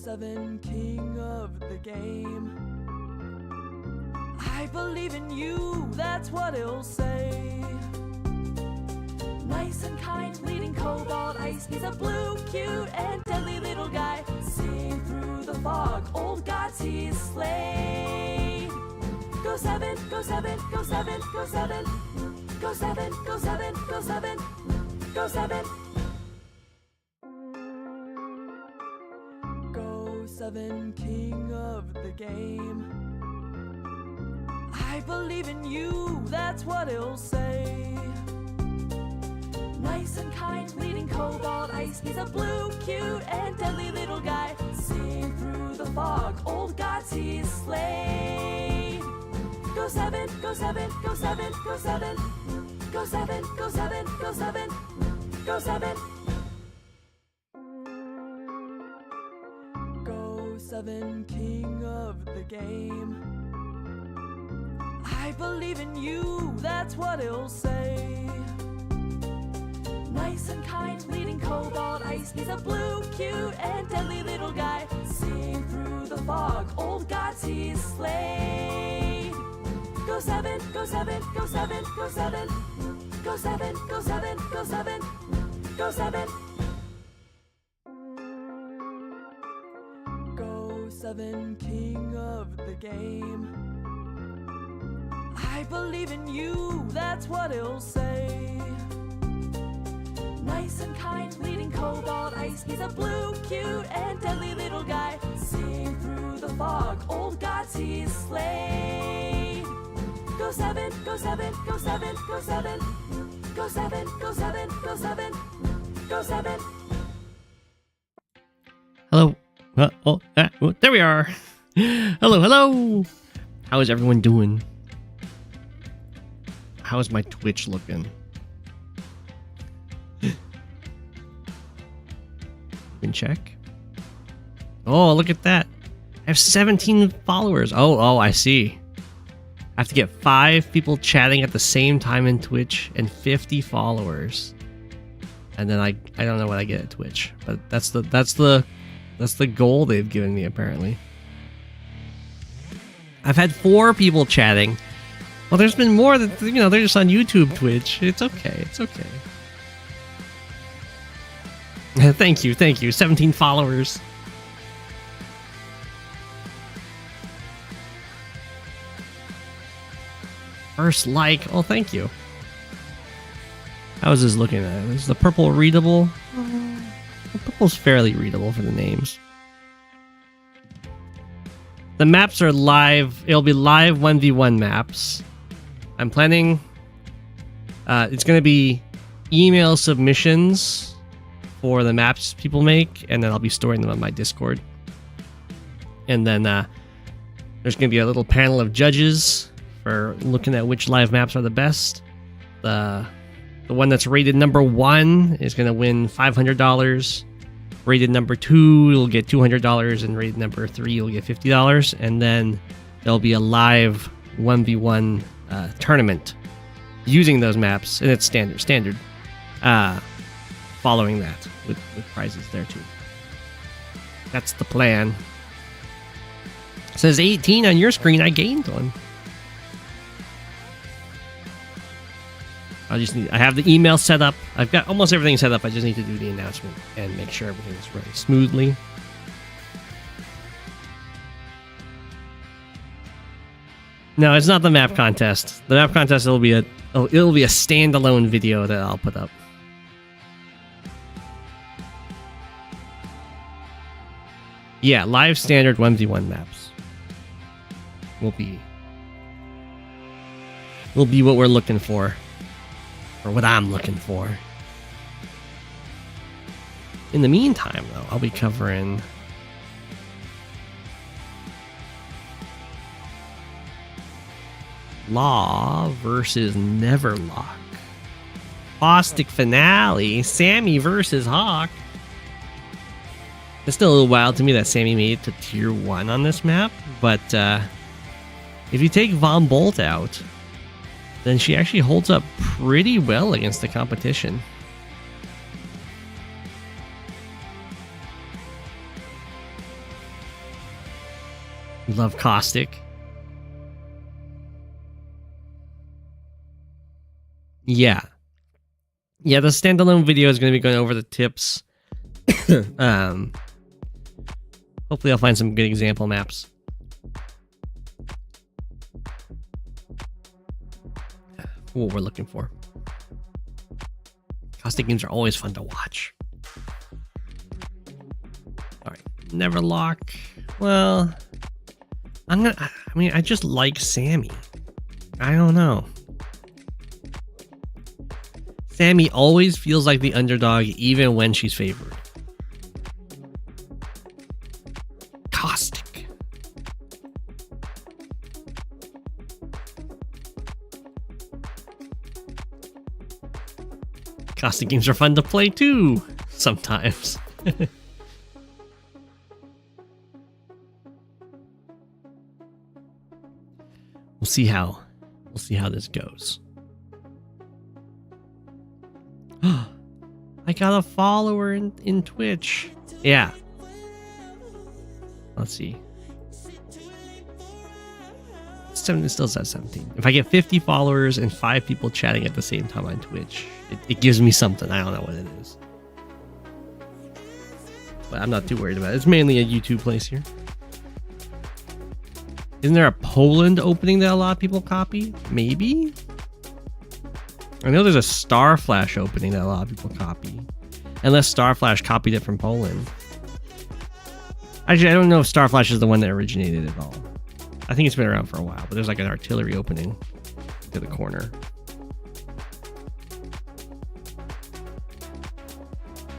Go7 king of the game. I believe in you, that's what he'll say. Nice and kind, leading cobalt ice. He's a blue, cute, and deadly little guy. Seeing through the fog, old gods he's slayed. Go7, Go7, Go7, Go7. Go7, Go7, Go7, Go7. Go7 king of the game. I believe in you, that's what he'll say. Nice and kind, leading cobalt ice. He's a blue, cute, and deadly little guy. Seeing through the fog, old gods he's slayed. Go7, Go7, Go7, Go7. Go7, Go7, Go7, Go7. Go7 king of the game. I believe in you, that's what he'll say. Nice and kind, leading cobalt ice. He's a blue, cute, and deadly little guy. Seeing through the fog, old gods he's slayed. Go7, Go7, Go7, Go7. Go7, Go7, Go7, Go7. Go7 king of the game. I believe in you, that's what he'll say. Nice and kind, leading cobalt ice. He's a blue, cute, and deadly little guy. Seeing through the fog, old gods he's slayed. Go7, Go7, Go7, Go7. Go7, Go7, Go7, Go7. Hello. There we are. Hello. How is everyone doing? How is my Twitch looking? You can check. Oh, look at that. I have 17 followers. Oh, I see. I have to get 5 people chatting at the same time in Twitch and 50 followers. And then I don't know what I get at Twitch, but that's the goal they've given me apparently. I've had 4 people chatting. Well, there's been more that, they're just on YouTube, Twitch. It's okay. Thank you. 17 followers. First like. Oh, thank you. How is this looking at? Is the purple readable? The purple's fairly readable for the names. The maps are live. It'll be live 1v1 maps. I'm planning... it's going to be email submissions for the maps people make, and then I'll be storing them on my Discord. And then there's going to be a little panel of judges for looking at which live maps are the best. The one that's rated number 1 is going to win $500. Rated number 2 will get $200, and rated number 3 will get $50. And then there'll be a live 1v1 tournament using those maps, and it's standard. Following that with prizes there too. That's the plan. It says 18 on your screen. I gained one. I have the email set up. I've got almost everything set up. I just need to do the announcement and make sure everything's running smoothly. No, it's not the map contest. The map contest it'll be a standalone video that I'll put up. Yeah, live standard 1v1 maps will be what we're looking for. Or what I'm looking for. In the meantime, though, I'll be covering Law versus Neverlocke. Caustic finale. Sami versus Hawke. It's still a little wild to me that Sami made it to tier 1 on this map, but if you take Von Bolt out, then she actually holds up pretty well against the competition. We love Caustic. Yeah. Yeah, the standalone video is going to be going over the tips. Hopefully I'll find some good example maps. What we're looking for. Caustic games are always fun to watch. Alright, Neverlocke. Well, I just like Sami. I don't know. Sami always feels like the underdog even when she's favored. Caustic. Caustic games are fun to play too, sometimes. We'll see how this goes. I got a follower in Twitch. Yeah. Let's see. It still says 17. If I get 50 followers and 5 people chatting at the same time on Twitch, it gives me something. I don't know what it is. But I'm not too worried about it. It's mainly a YouTube place here. Isn't there a Poland opening that a lot of people copy? Maybe? I know there's a Starflash opening that a lot of people copy. Unless Starflash copied it from Poland. Actually, I don't know if Starflash is the one that originated it all. I think it's been around for a while, but there's like an artillery opening to the corner.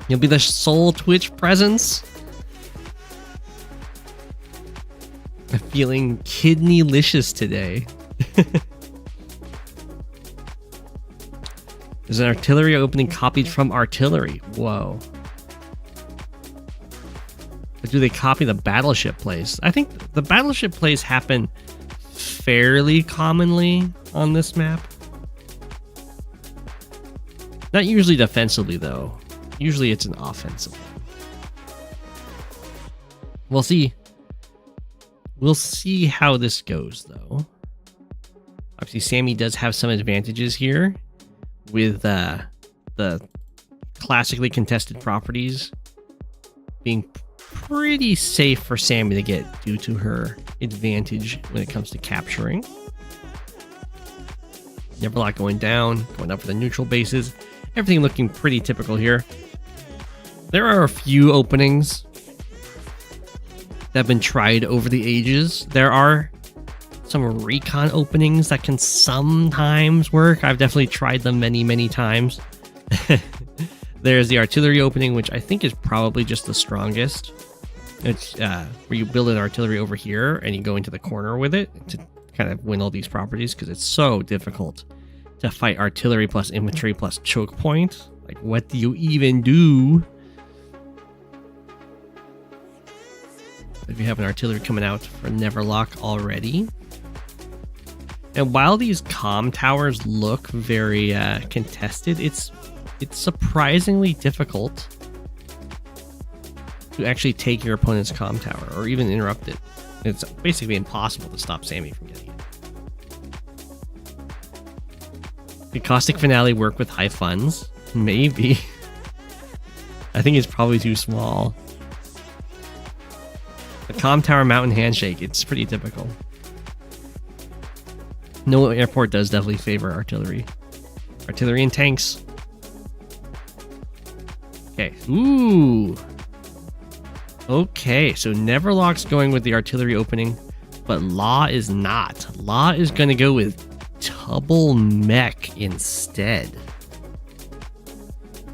You'll be the sole Twitch presence. I'm feeling kidney-licious today. There's an artillery opening copied from artillery. Whoa. But do they copy the battleship plays? I think the battleship plays happen fairly commonly on this map. Not usually defensively, though. Usually it's an offensive one. We'll see. We'll see how this goes, though. Obviously, Sami does have some advantages here with the classically contested properties being pretty safe for Sami to get due to her advantage when it comes to capturing. Neverlocke going down, going up for the neutral bases. Everything looking pretty typical here. There are a few openings that have been tried over the ages. There are some recon openings that can sometimes work. I've definitely tried them many, many times. There's the artillery opening, which I think is probably just the strongest. It's where you build an artillery over here and you go into the corner with it to kind of win all these properties, because it's so difficult to fight artillery plus infantry plus choke point. Like, what do you even do? If you have an artillery coming out for Neverlocke already. And while these comm towers look very contested, it's surprisingly difficult to actually take your opponent's comm tower or even interrupt it. It's basically impossible to stop Sami from getting it. Did Caustic Finale work with high funds? Maybe. I think it's probably too small. The comm tower mountain handshake, it's pretty typical. No airport does definitely favor artillery. Artillery and tanks. Okay. Ooh. Okay, so Neverlocke's going with the artillery opening, but Law is not. Law is going to go with Double Mech instead.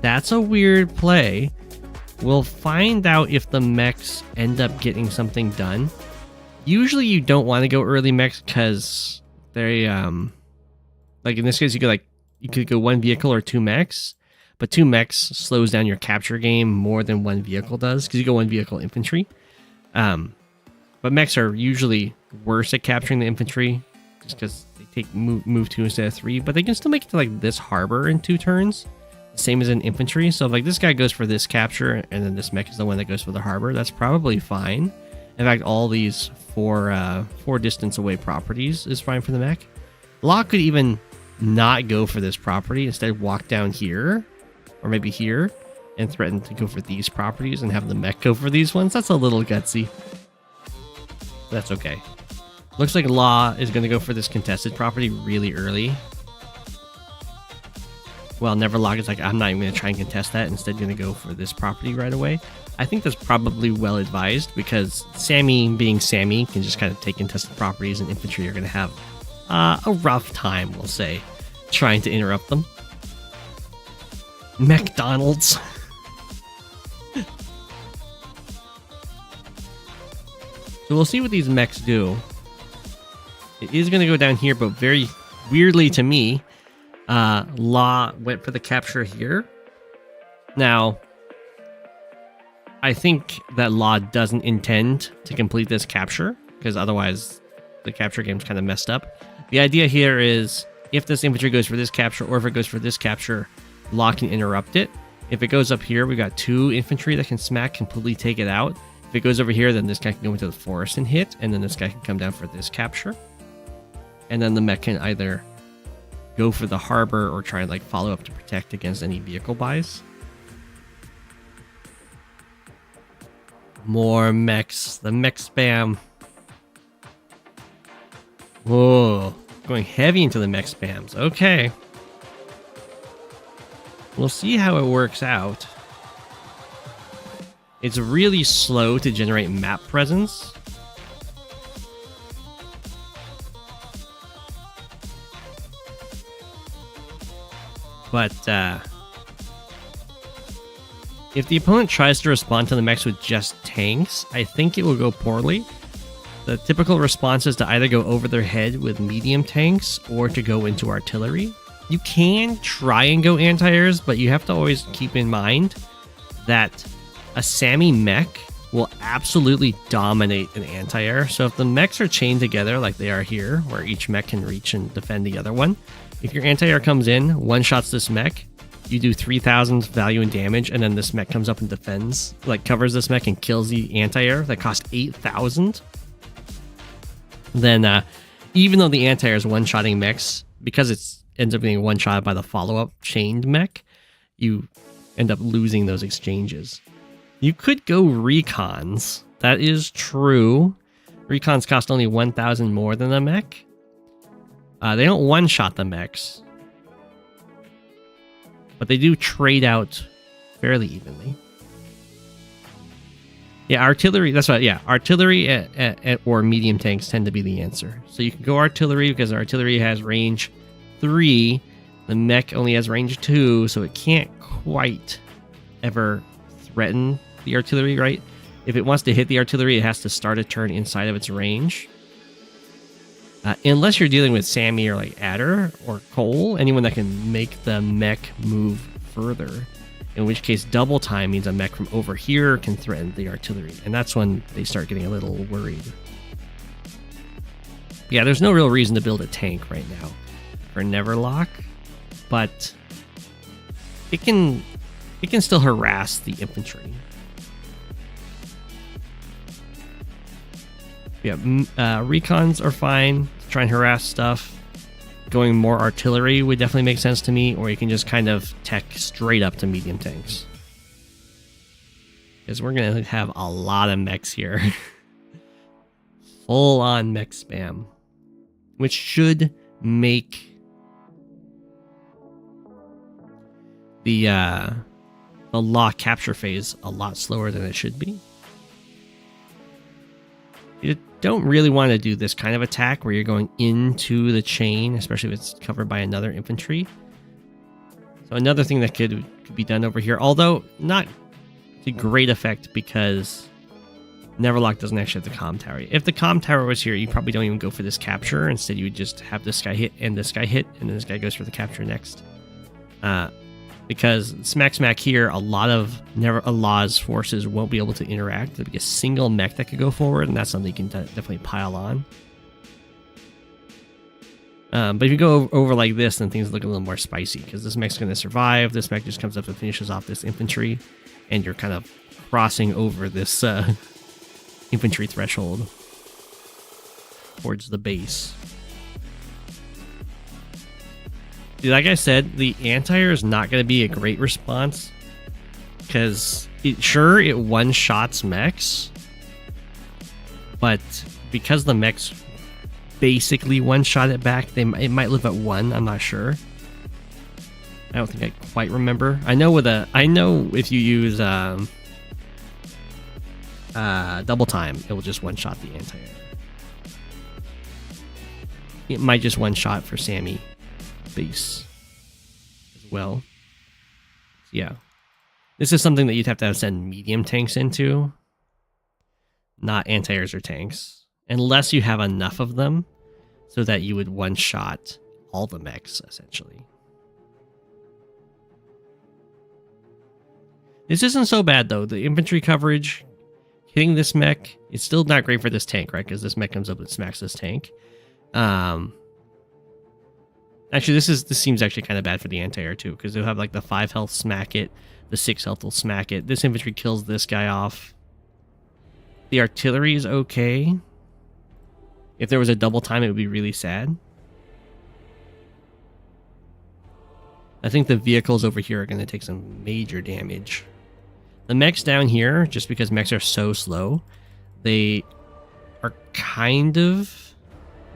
That's a weird play. We'll find out if the mechs end up getting something done. Usually you don't want to go early mechs because they like in this case you could go one vehicle or two mechs, but two mechs slows down your capture game more than one vehicle does because you go one vehicle infantry. But mechs are usually worse at capturing the infantry just because they take move 2 instead of 3, but they can still make it to like this harbor in 2 turns. Same as in infantry. So if like this guy goes for this capture and then this mech is the one that goes for the harbor, that's probably fine. In fact, all these four distance away properties is fine for the mech. Locke could even not go for this property, instead walk down here, or maybe here, and threaten to go for these properties and have the mech go for these ones. That's a little gutsy. That's okay. Looks like Law is going to go for this contested property really early. Well, Neverlocke is like, I'm not even going to try and contest that. Instead, going to go for this property right away. I think that's probably well advised because Sami, being Sami, can just kind of take contested properties, and Infentree are going to have a rough time, we'll say, trying to interrupt them. McDonald's. So we'll see what these mechs do. It is going to go down here, but very weirdly to me, Law went for the capture here. Now, I think that Law doesn't intend to complete this capture, because otherwise the capture game's kind of messed up. The idea here is, if this infantry goes for this capture, or if it goes for this capture, Law can interrupt it. If it goes up here, we got 2 infantry that can smack, completely take it out. If it goes over here, then this guy can go into the forest and hit, and then this guy can come down for this capture. And then the mech can either go for the harbor or try and like follow up to protect against any vehicle buys. More mechs. The mech spam. Whoa. Going heavy into the mech spams. Okay. We'll see how it works out. It's really slow to generate map presence. But if the opponent tries to respond to the mechs with just tanks, I think it will go poorly. The typical response is to either go over their head with medium tanks or to go into artillery. You can try and go anti-airs, but you have to always keep in mind that a Sami mech will absolutely dominate an anti-air. So if the mechs are chained together like they are here, where each mech can reach and defend the other one, if your anti-air comes in, one-shots this mech, you do 3,000 value and damage, and then this mech comes up and defends, like covers this mech and kills the anti-air that cost 8,000. Then even though the anti-air is one-shotting mechs, because it ends up being one-shot by the follow-up chained mech, you end up losing those exchanges. You could go recons. That is true. Recons cost only 1,000 more than a mech. They don't one-shot the mechs, but they do trade out fairly evenly. Yeah, artillery, that's right, yeah. Artillery or medium tanks tend to be the answer. So you can go artillery because artillery has range 3. The mech only has range 2, so it can't quite ever threaten the artillery, right? If it wants to hit the artillery, it has to start a turn inside of its range. Unless you're dealing with Sami or like Adder or Cole, anyone that can make the mech move further. In which case, double time means a mech from over here can threaten the artillery. And that's when they start getting a little worried. Yeah, there's no real reason to build a tank right now for Neverlocke. But it can still harass the infantry. Yeah, recons are fine. Try and harass stuff. Going more artillery would definitely make sense to me, or you can just kind of tech straight up to medium tanks. Because we're going to have a lot of mechs here. Full on mech spam. Which should make the Law capture phase a lot slower than it should be. You don't really want to do this kind of attack where you're going into the chain, especially if it's covered by another infantry. So another thing that could be done over here, although not to great effect because Neverlocke doesn't actually have the comm tower. If the comm tower was here, you probably don't even go for this capture. Instead, you would just have this guy hit and this guy hit, and then this guy goes for the capture next. Because smack here, a lot of Law's forces won't be able to interact. There'll be a single mech that could go forward, and that's something you can definitely pile on. But if you go over like this, then things look a little more spicy, because this mech's going to survive. This mech just comes up and finishes off this infantry, and you're kind of crossing over this infantry threshold towards the base. Like I said, the anti-air is not going to be a great response because it one-shots mechs, but because the mechs basically one-shot it back, it might live at 1. I'm not sure. I don't think I quite remember. I know if you use double time, it will just one-shot the anti-air. It might just one-shot for Sami base as well. Yeah. This is something that you'd have to send medium tanks into, not anti-airs or tanks, unless you have enough of them so that you would one-shot all the mechs, essentially. This isn't so bad, though. The infantry coverage, hitting this mech, it's still not great for this tank, right? Because this mech comes up and smacks this tank. Actually, this seems actually kind of bad for the anti-air, too, because they'll have like the 5 health smack it, the 6 health will smack it. This infantry kills this guy off. The artillery is okay. If there was a double time, it would be really sad. I think the vehicles over here are going to take some major damage. The mechs down here, just because mechs are so slow, they are kind of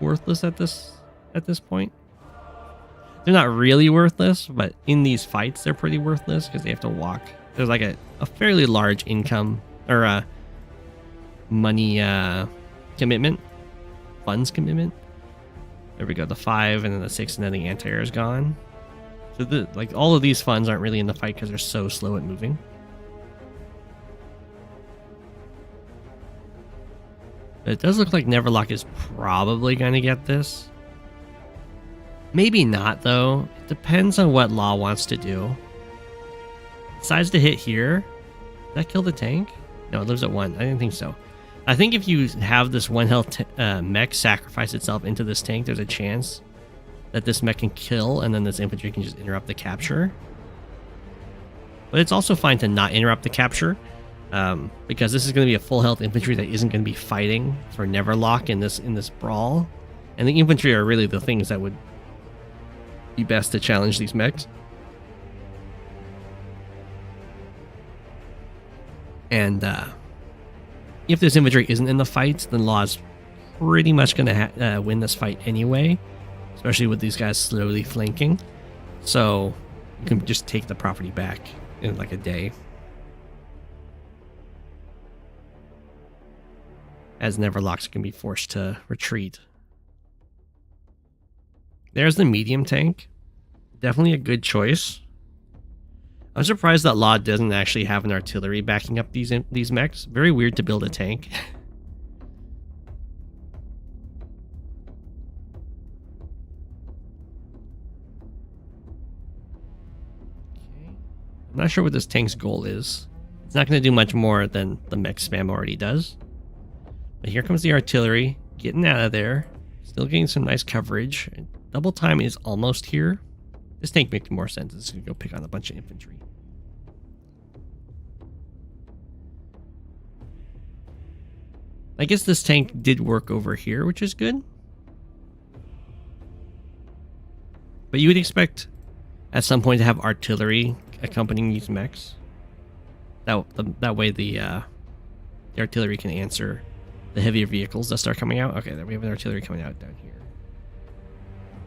worthless at this point. They're not really worthless, but in these fights, they're pretty worthless because they have to walk. There's like a fairly large income or a money commitment, funds commitment. There we go, the 5 and then the 6 and then the anti-air is gone. So like all of these funds aren't really in the fight because they're so slow at moving. But it does look like Neverlocke is probably going to get this. Maybe not, though. It depends on what Law wants to do. Decides to hit here. Did that kill the tank? No, it lives at 1. I didn't think so. I think if you have this 1 health mech sacrifice itself into this tank, there's a chance that this mech can kill, and then this infantry can just interrupt the capture. But it's also fine to not interrupt the capture, because this is going to be a full health infantry that isn't going to be fighting for Neverlocke in this brawl. And the infantry are really the things that would be best to challenge these mechs. And if this infantry isn't in the fight, then Law's pretty much going to win this fight anyway, especially with these guys slowly flanking. So you can just take the property back in like a day, as Neverlocke's can be forced to retreat. There's the medium tank. Definitely a good choice. I'm surprised that Law doesn't actually have an artillery backing up these mechs. Very weird to build a tank. Okay. I'm not sure what this tank's goal is. It's not going to do much more than the mech spam already does. But here comes the artillery, getting out of there. Still getting some nice coverage. Double time is almost here. This tank makes more sense. It's going to go pick on a bunch of infantry. I guess this tank did work over here, which is good. But you would expect at some point to have artillery accompanying these mechs. That way the artillery can answer the heavier vehicles that start coming out. Okay, there we have an artillery coming out down here.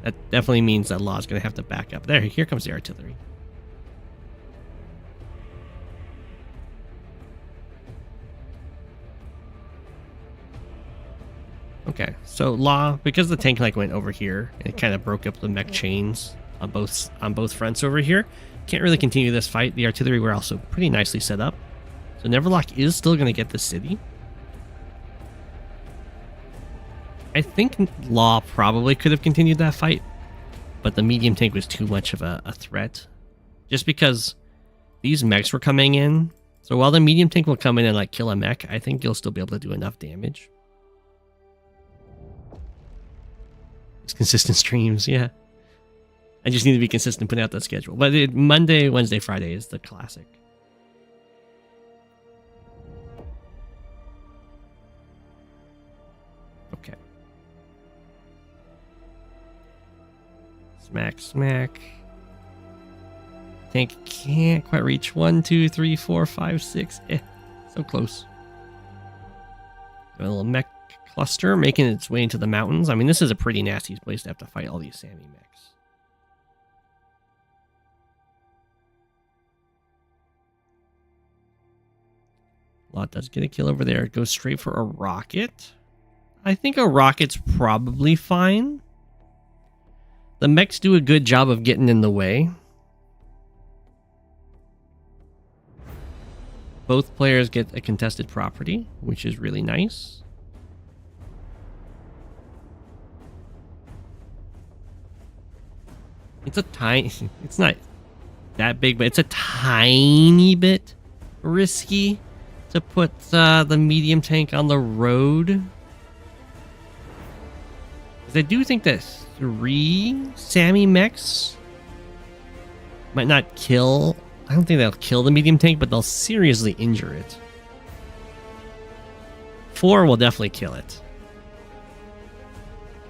That definitely means that Law's going to have to back up. There, here comes the artillery. Okay, so Law, because the tank like went over here, and it kind of broke up the mech chains on both fronts over here, can't really continue this fight. The artillery were also pretty nicely set up. So Neverlocke is still going to get the city. I think Law probably could have continued that fight, but the medium tank was too much of a threat. Just because these mechs were coming in. So while the medium tank will come in and like kill a mech, I think you'll still be able to do enough damage. It's consistent streams, yeah. I just need to be consistent putting out that schedule. But Monday, Wednesday, Friday is the classic. Smack, smack. Tank can't quite reach. 1, 2, 3, 4, 5, 6. So close. Got a little mech cluster making its way into the mountains. I mean, this is a pretty nasty place to have to fight all these Sami mechs. Lot does get a kill over there. It goes straight for a rocket. I think a rocket's probably fine. The mechs do a good job of getting in the way. Both players get a contested property, which is really nice. It's a tiny... It's not that big, but it's a tiny bit risky to put the medium tank on the road. Because I do think that 3 Sami mechs might not kill... I don't think they'll kill the medium tank, but they'll seriously injure it. 4 will definitely kill it.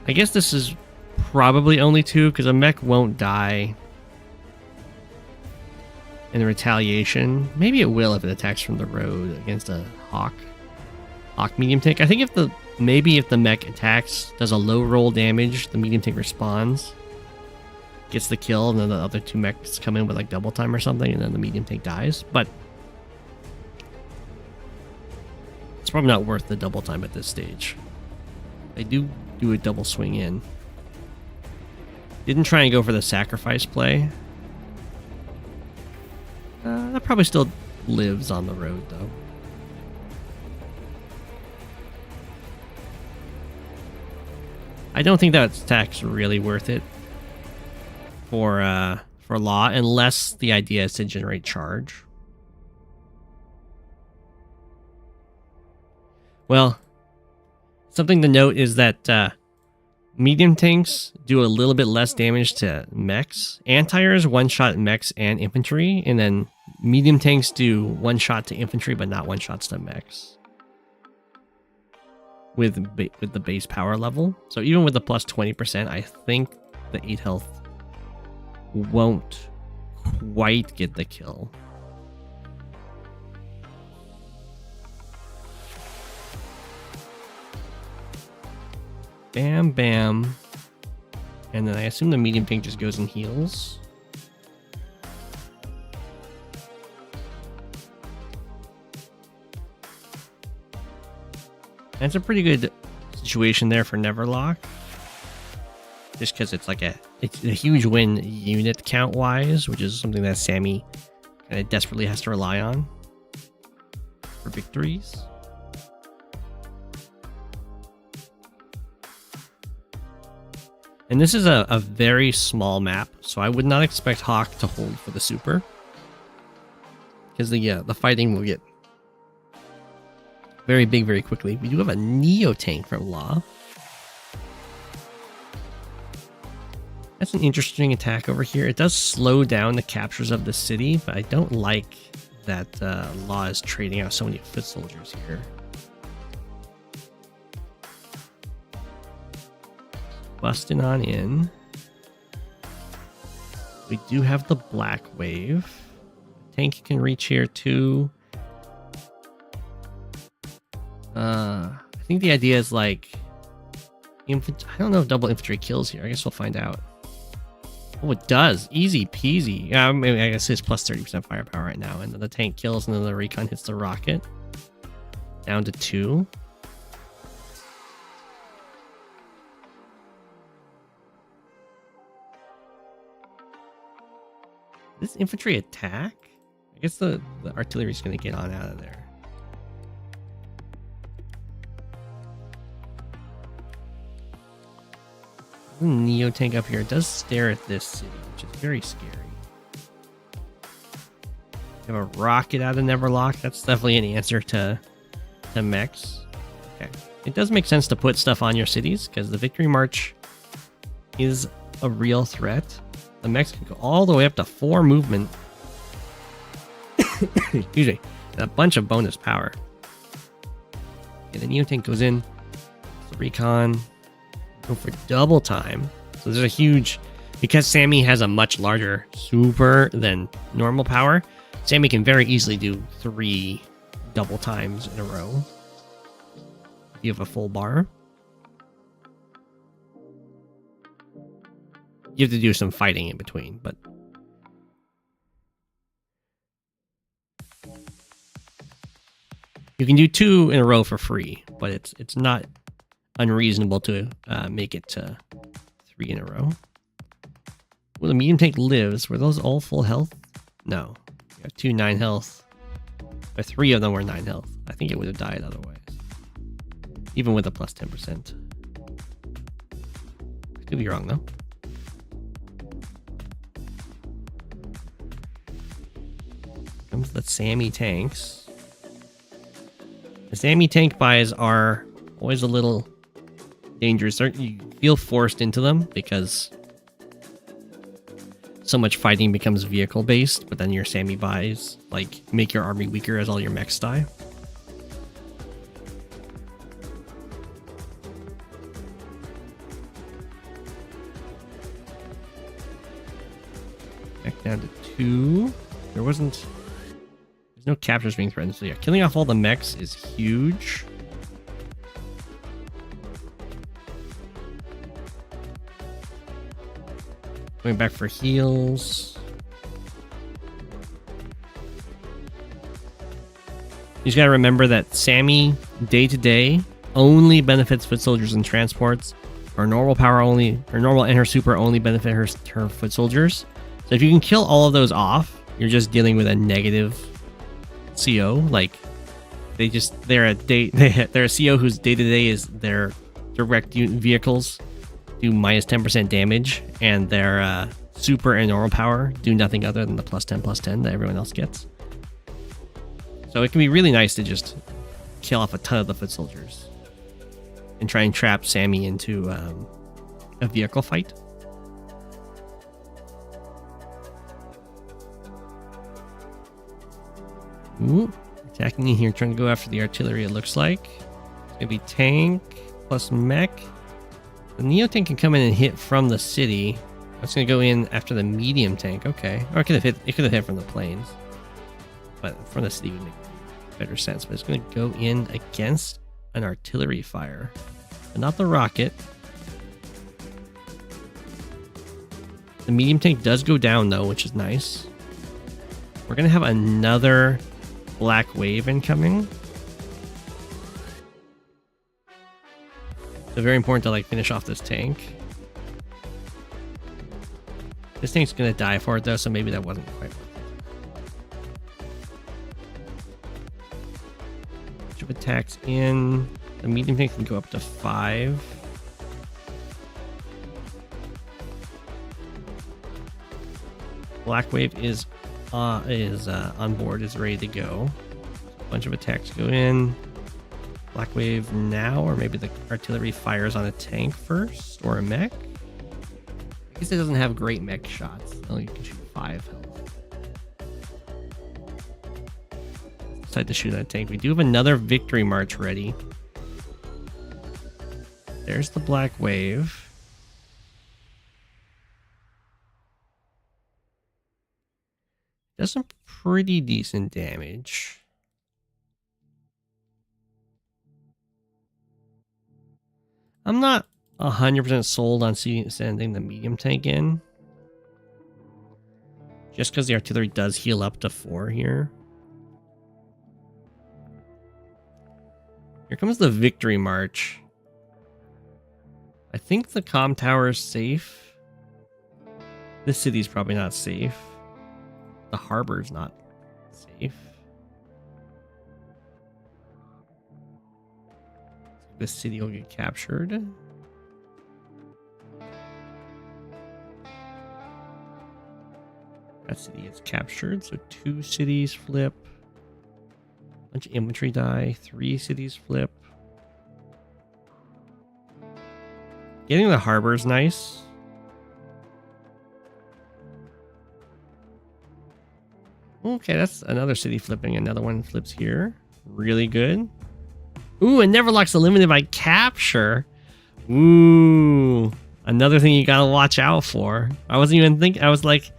I guess this is probably only 2, because a mech won't die in the retaliation. Maybe it will if it attacks from the road against a Hawke medium tank. I think if the mech attacks, does a low roll damage, the medium tank responds, gets the kill, and then the other 2 mechs come in with like double time or something, and then the medium tank dies. But it's probably not worth the double time at this stage. They do a double swing in. Didn't try and go for the sacrifice play. That probably still lives on the road, though. I don't think that attack's really worth it for Law, unless the idea is to generate charge. Well, something to note is that medium tanks do a little bit less damage to mechs. Anti-airs one-shot mechs and infantry, and then medium tanks do one-shot to infantry, but not one-shots to mechs. With the base power level. So even with the plus 20%, I think the 8 health won't quite get the kill. Bam, bam. And then I assume the medium tank just goes and heals. That's a pretty good situation there for Neverlocke. Just because it's a huge win unit count wise, which is something that Sami kind of desperately has to rely on for victories. And this is a very small map, so I would not expect Hawke to hold for the super. Because the fighting will get very big very quickly. We do have a Neo tank from Law. That's an interesting attack over here. It does slow down the captures of the city, but I don't like that Law is trading out so many foot soldiers here. Busting on in. We do have the black wave. Tank can reach here too. I think the idea is like I don't know if double infantry kills here. I guess we'll find out. Oh, it does. Easy peasy. Yeah, maybe I guess it's plus 30% firepower right now, and then the tank kills, and then the recon hits the rocket. Down to 2. This infantry attack? I guess the artillery is going to get on out of there. The Neo tank up here does stare at this city, which is very scary. We have a rocket out of Neverlocke. That's definitely an answer to mechs. Okay. It does make sense to put stuff on your cities, because the Victory March is a real threat. The mechs can go all the way up to 4 movement. Excuse me. And a bunch of bonus power. Okay, the Neo tank goes in. The recon. Go for double time. So there's a huge Because Sami has a much larger super than normal power, Sami can very easily do 3 double times in a row. If you have a full bar. You have to do some fighting in between, but... You can do 2 in a row for free, but it's not unreasonable to make it to 3 in a row. Well, the medium tank lives. Were those all full health? No. You got 2 9 health. Or 3 of them were 9 health. I think it would have died otherwise. Even with a plus 10%. Could be wrong though. Comes the Sami tanks. The Sami tank buys are always a little dangerous. You feel forced into them because so much fighting becomes vehicle based, but then your Sami buys like make your army weaker as all your mechs die. Back down to 2. There's no captures being threatened, so yeah, killing off all the mechs is huge. Going back for heals. You just gotta remember that Sami, day to day, only benefits foot soldiers and transports. Her normal power only, her normal and her super only benefit her foot soldiers. So if you can kill all of those off, you're just dealing with a negative CO. Like they're a CO whose day to day is their direct vehicles do minus 10% damage, and their super and normal power do nothing other than the plus 10 that everyone else gets. So it can be really nice to just kill off a ton of the foot soldiers and try and trap Sami into a vehicle fight. Ooh, attacking in here, trying to go after the artillery, it looks like. It's going to be tank plus mech. The Neo tank can come in and hit from the city. It's going to go in after the medium tank. Okay. Or it could have hit from the planes. But from the city would make better sense. But it's going to go in against an artillery fire. But not the rocket. The medium tank does go down though, which is nice. We're going to have another black wave incoming. So very important to like finish off this tank. This tank's gonna die for it though, so maybe that wasn't quite worth it. Bunch of attacks in. The medium tank can go up to 5. Black wave is on board, is ready to go. A bunch of attacks go in. Black wave now, or maybe the artillery fires on a tank first, or a mech. I guess it doesn't have great mech shots. Only can shoot 5 health. Decide to shoot at a tank. We do have another victory march ready. There's the black wave. Does some pretty decent damage. I'm not 100% sold on sending the medium tank in. Just because the artillery does heal up to 4 here. Here comes the victory march. I think the comm tower is safe. This city's probably not safe. The harbor's not safe. This city will get captured. That city gets captured, so 2 cities flip. Bunch of infantry die, 3 cities flip. Getting the harbor is nice. Okay, that's another city flipping. Another one flips here. Really good. Ooh, and Neverlocke's eliminated by capture. Ooh. Another thing you gotta watch out for. I wasn't even thinking. I was like,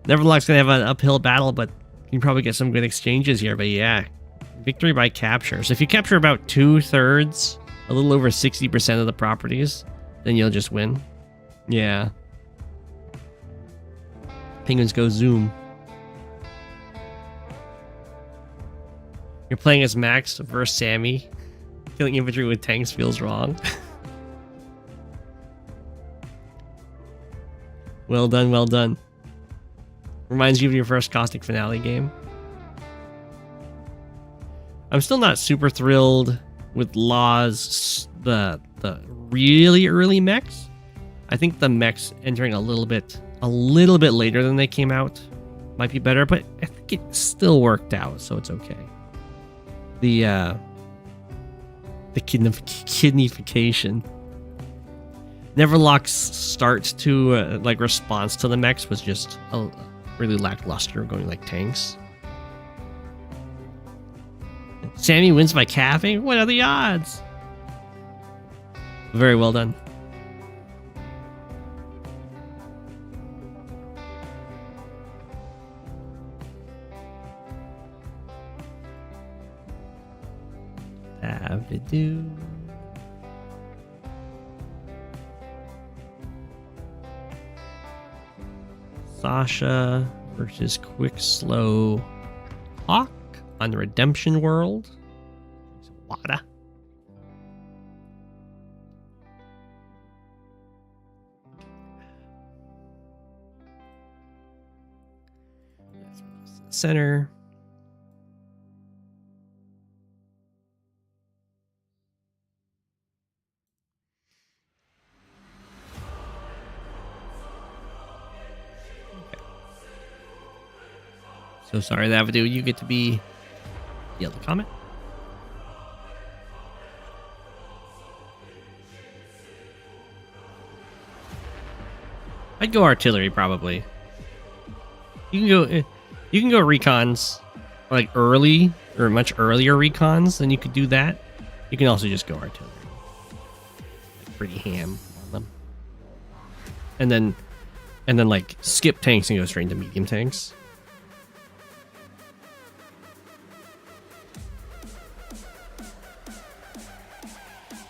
Neverlocke's gonna have an uphill battle, but you can probably get some good exchanges here. But yeah, victory by capture. So if you capture about 2/3, a little over 60% of the properties, then you'll just win. Yeah. Penguins go zoom. You're playing as Max versus Sami. Killing infantry with tanks feels wrong. Well done, well done. Reminds you of your first Caustic finale game. I'm still not super thrilled with Law's the really early mechs. I think the mechs entering a little bit later than they came out might be better, but I think it still worked out, so it's okay. The kidneyfication. Neverlocke's start to like response to the mechs was just really lackluster, going like tanks. Sami wins by capping? What are the odds? Very well done. Thavidu. Sasha versus Quick Slow Hawke on the Redemption World. Water. Center. So sorry, Thavidu, you get to be yellow comment. I'd go artillery probably. You can go recons like early or much earlier recons, then you could do that. You can also just go artillery. Like pretty ham on them. And then like skip tanks and go straight into medium tanks.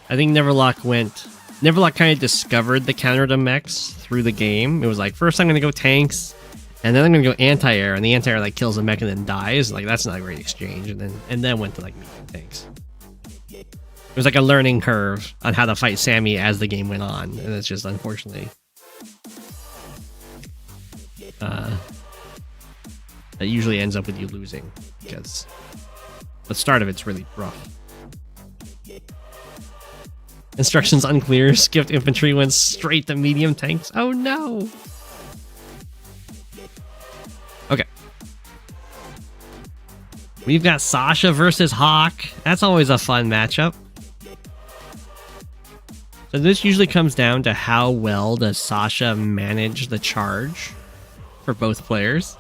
I think Neverlocke kind of discovered the counter to mechs through the game. It was like, first I'm going to go tanks, and then I'm going to go anti-air, and the anti-air like kills the mech and then dies. Like, that's not a great exchange. And then went to like medium tanks. It was like a learning curve on how to fight Sami as the game went on, and it's just unfortunately that usually ends up with you losing because the start of it's really rough. Instructions unclear. Skipped infantry went straight to medium tanks. Oh no. Okay. We've got Sasha versus Hawke. That's always a fun matchup. So this usually comes down to how well does Sasha manage the charge for both players.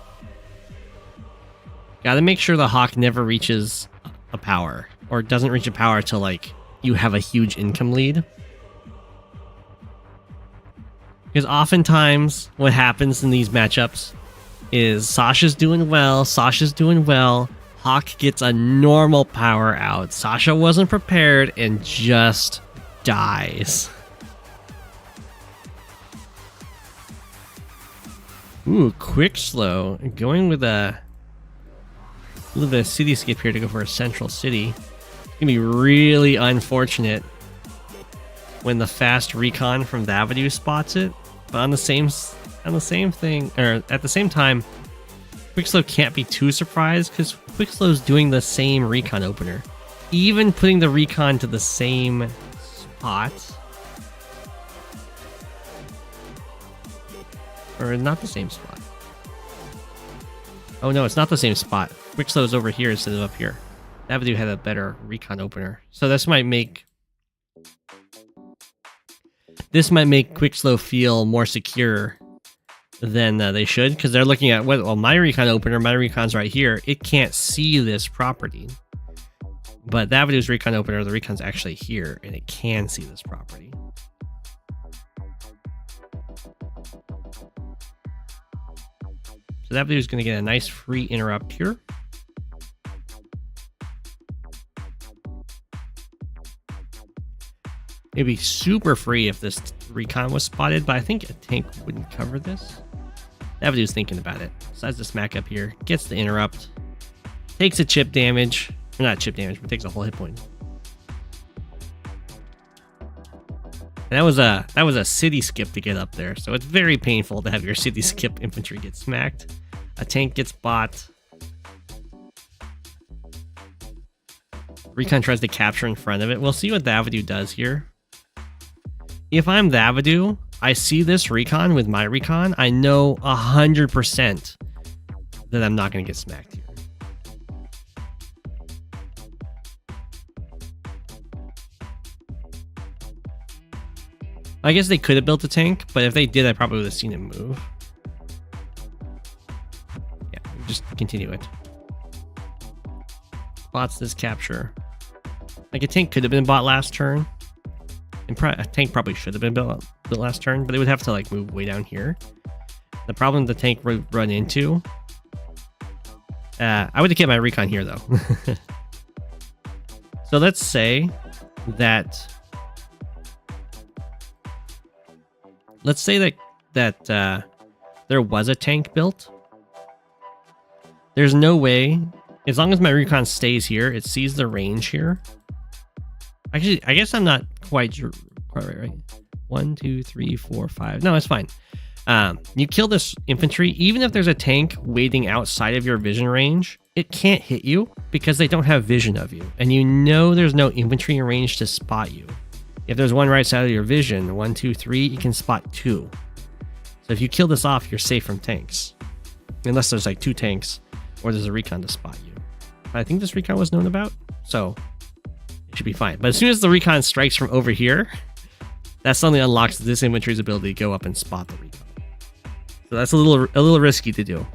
Gotta make sure the Hawke never reaches a power, or doesn't reach a power till like you have a huge income lead. Because oftentimes what happens in these matchups is Sasha's doing well, Hawke gets a normal power out. Sasha wasn't prepared and just dies. Ooh, quick slow. Going with a little bit of cityscape here to go for a central city. It's gonna be really unfortunate when the fast recon from Thavidu spots it. But on the same thing, or at the same time, Quickslow can't be too surprised because Quickslow's doing the same recon opener. Even putting the recon to the same spot. Or not the same spot. Oh no, it's not the same spot. Quickslow's over here instead of up here. Thavidu had a better recon opener. So this might make Quickslow feel more secure than they should, because they're looking at, well, my recon opener, my recon's right here. It can't see this property. But Thavidu's recon opener, the recon's actually here, and it can see this property. So that is going to get a nice free interrupt here. It'd be super free if this recon was spotted, but I think a tank wouldn't cover this. Thavidu's thinking about it. Decides to smack up here, gets the interrupt, takes a chip damage, or not chip damage, but takes a whole hit point. And that was a city skip to get up there, so it's very painful to have your city skip infantry get smacked. A tank gets bought. Recon tries to capture in front of it. We'll see what Thavidu does here. If I'm Thavidu, I see this recon with my recon, I know 100% that I'm not going to get smacked here. I guess they could have built a tank, but if they did, I probably would have seen it move. Yeah, just continue it. Bots this capture. Like a tank could have been bought last turn. And a tank probably should have been built the last turn, but it would have to like move way down here. The problem the tank would run into. I would have kept my recon here though. So let's say that. Let's say that there was a tank built. There's no way, as long as my recon stays here, it sees the range here. Actually, I guess I'm not quite right. 1, 2, 3, 4, 5. No, it's fine. You kill this infantry, even if there's a tank waiting outside of your vision range, it can't hit you because they don't have vision of you. And you know there's no infantry in range to spot you. If there's one right side of your vision, 1, 2, 3, you can spot 2. So if you kill this off, you're safe from tanks. Unless there's like 2 tanks or there's a recon to spot you. I think this recon was known about, so it should be fine. But as soon as the recon strikes from over here, that suddenly unlocks this infantry's ability to go up and spot the recon. So that's a little risky to do.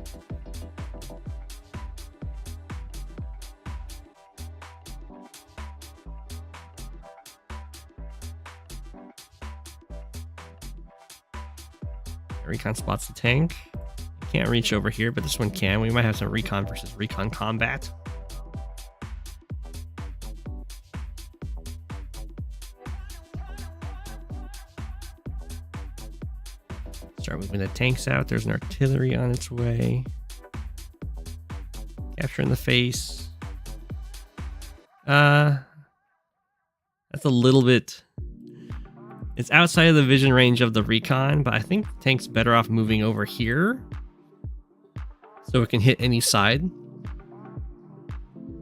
Recon spots the tank. Can't reach over here, but this one can. We might have some recon versus recon combat. Start moving the tanks out. There's an artillery on its way. Capture in the face. That's a little bit... It's outside of the vision range of the recon, but I think the tank's better off moving over here so it can hit any side.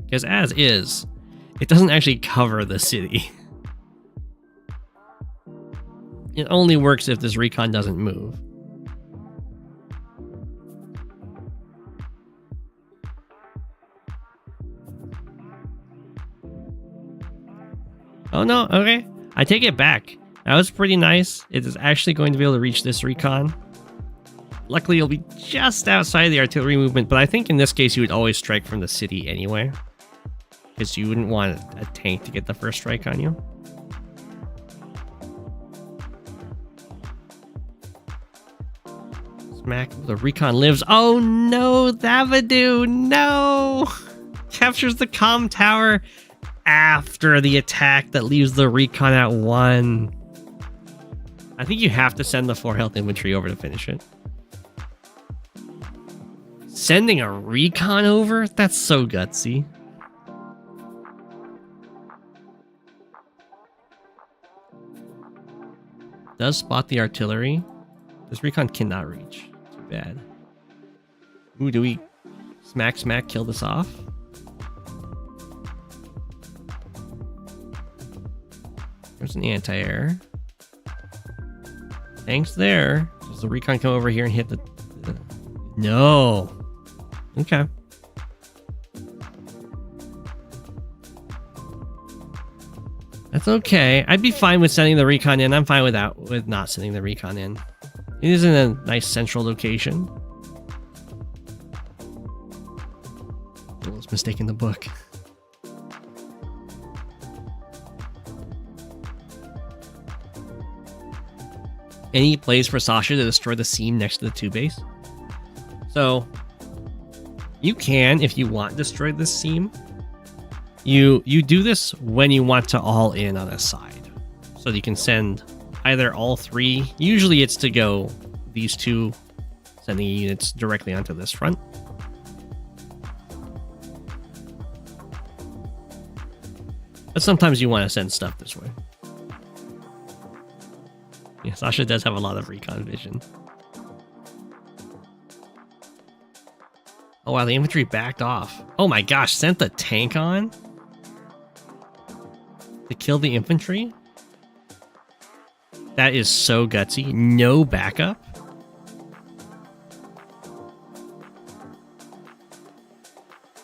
Because as is, it doesn't actually cover the city. It only works if this recon doesn't move. Oh no, okay. I take it back. That was pretty nice. It is actually going to be able to reach this recon. Luckily, it'll be just outside of the artillery movement, but I think in this case, you would always strike from the city anyway. Because you wouldn't want a tank to get the first strike on you. Smack. The recon lives. Oh no, Thavidu, no! Captures the comm tower after the attack that leaves the recon at 1. I think you have to send the 4 health infantry over to finish it. Sending a recon over? That's so gutsy. Does spot the artillery. This recon cannot reach. Too bad. Ooh, do we smack, kill this off? There's an anti-air. Thanks there. Does the recon come over here and hit the... No. Okay. That's okay. I'd be fine with sending the recon in. I'm fine with not sending the recon in. It is in a nice central location. Little mistake in the book. Any plays for Sasha to destroy the scene next to the 2 base. So You can, if you want, destroy this seam. You do this when you want to all in on a side. So you can send either all three. Usually it's to go these two, sending units directly onto this front. But sometimes you want to send stuff this way. Yeah, Sasha does have a lot of recon vision. Oh wow, the infantry backed off. Oh my gosh, sent the tank on? To kill the infantry? That is so gutsy. No backup?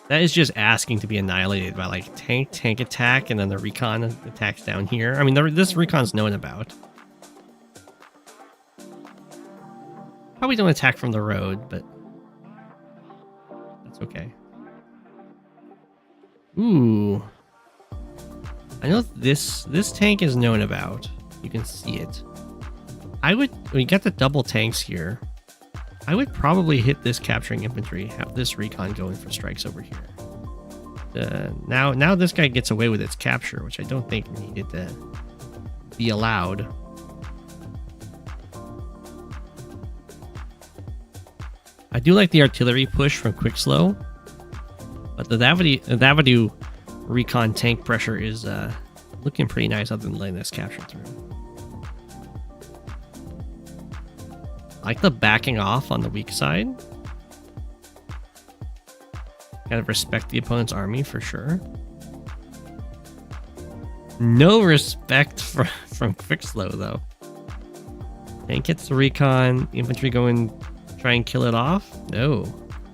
That is just asking to be annihilated by like tank attack, and then the recon attacks down here. I mean, this recon's known about. Probably don't attack from the road, but that's okay. Ooh. I know this tank is known about. You can see it. We got the double tanks here. I would probably hit this capturing infantry, have this recon going for strikes over here. Now this guy gets away with its capture, which I don't think needed to be allowed. I do like the artillery push from Quick Slow, but the Thavidu recon tank pressure is looking pretty nice other than letting this capture through. I like the backing off on the weak side. Gotta respect the opponent's army for sure. No respect from Quick Slow though. Tank hits the recon, infantry going try and kill it off. No.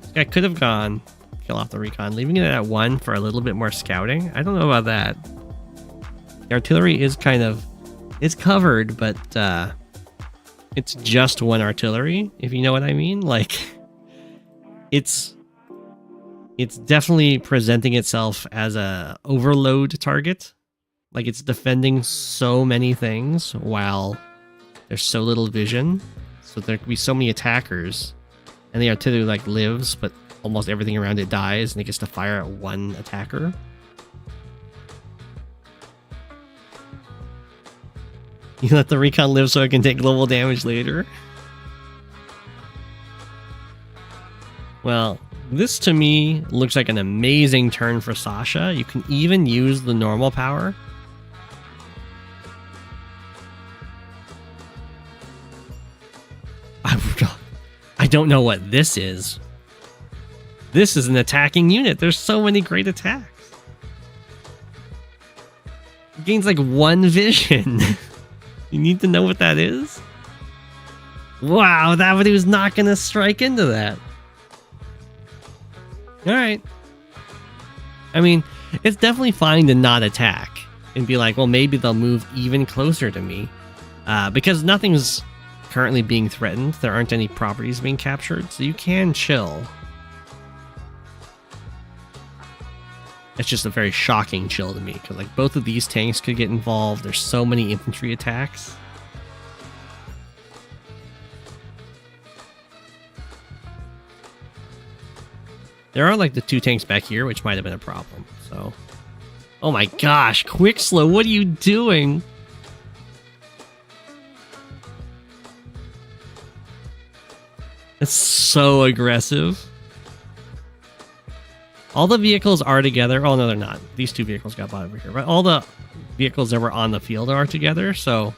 This guy could have gone kill off the recon, leaving it at 1 for a little bit more scouting. I don't know about that. The artillery is it's covered, but it's just one artillery, if you know what I mean. Like, it's definitely presenting itself as a overload target. Like, it's defending so many things while there's so little vision. So there could be so many attackers, and the artillery like lives, but almost everything around it dies, and it gets to fire at one attacker. You let the recon live so it can take global damage later. Well, this to me looks like an amazing turn for Sasha. You can even use the normal power. I don't know what this is. This is an attacking unit. There's so many great attacks. It gains like 1 vision. You need to know what that is? Wow, Thavidu's not going to strike into that. Alright. I mean, it's definitely fine to not attack and be like, well, maybe they'll move even closer to me. Because nothing's currently being threatened. There aren't any properties being captured, so you can chill. It's just a very shocking chill to me, because like both of these tanks could get involved. There's so many infantry attacks. There are like the 2 tanks back here, which might have been a problem. So, oh my gosh, Quick Slow, what are you doing? It's so aggressive. All the vehicles are together. Oh, no, they're not. These 2 vehicles got bought over here. But all the vehicles that were on the field are together, so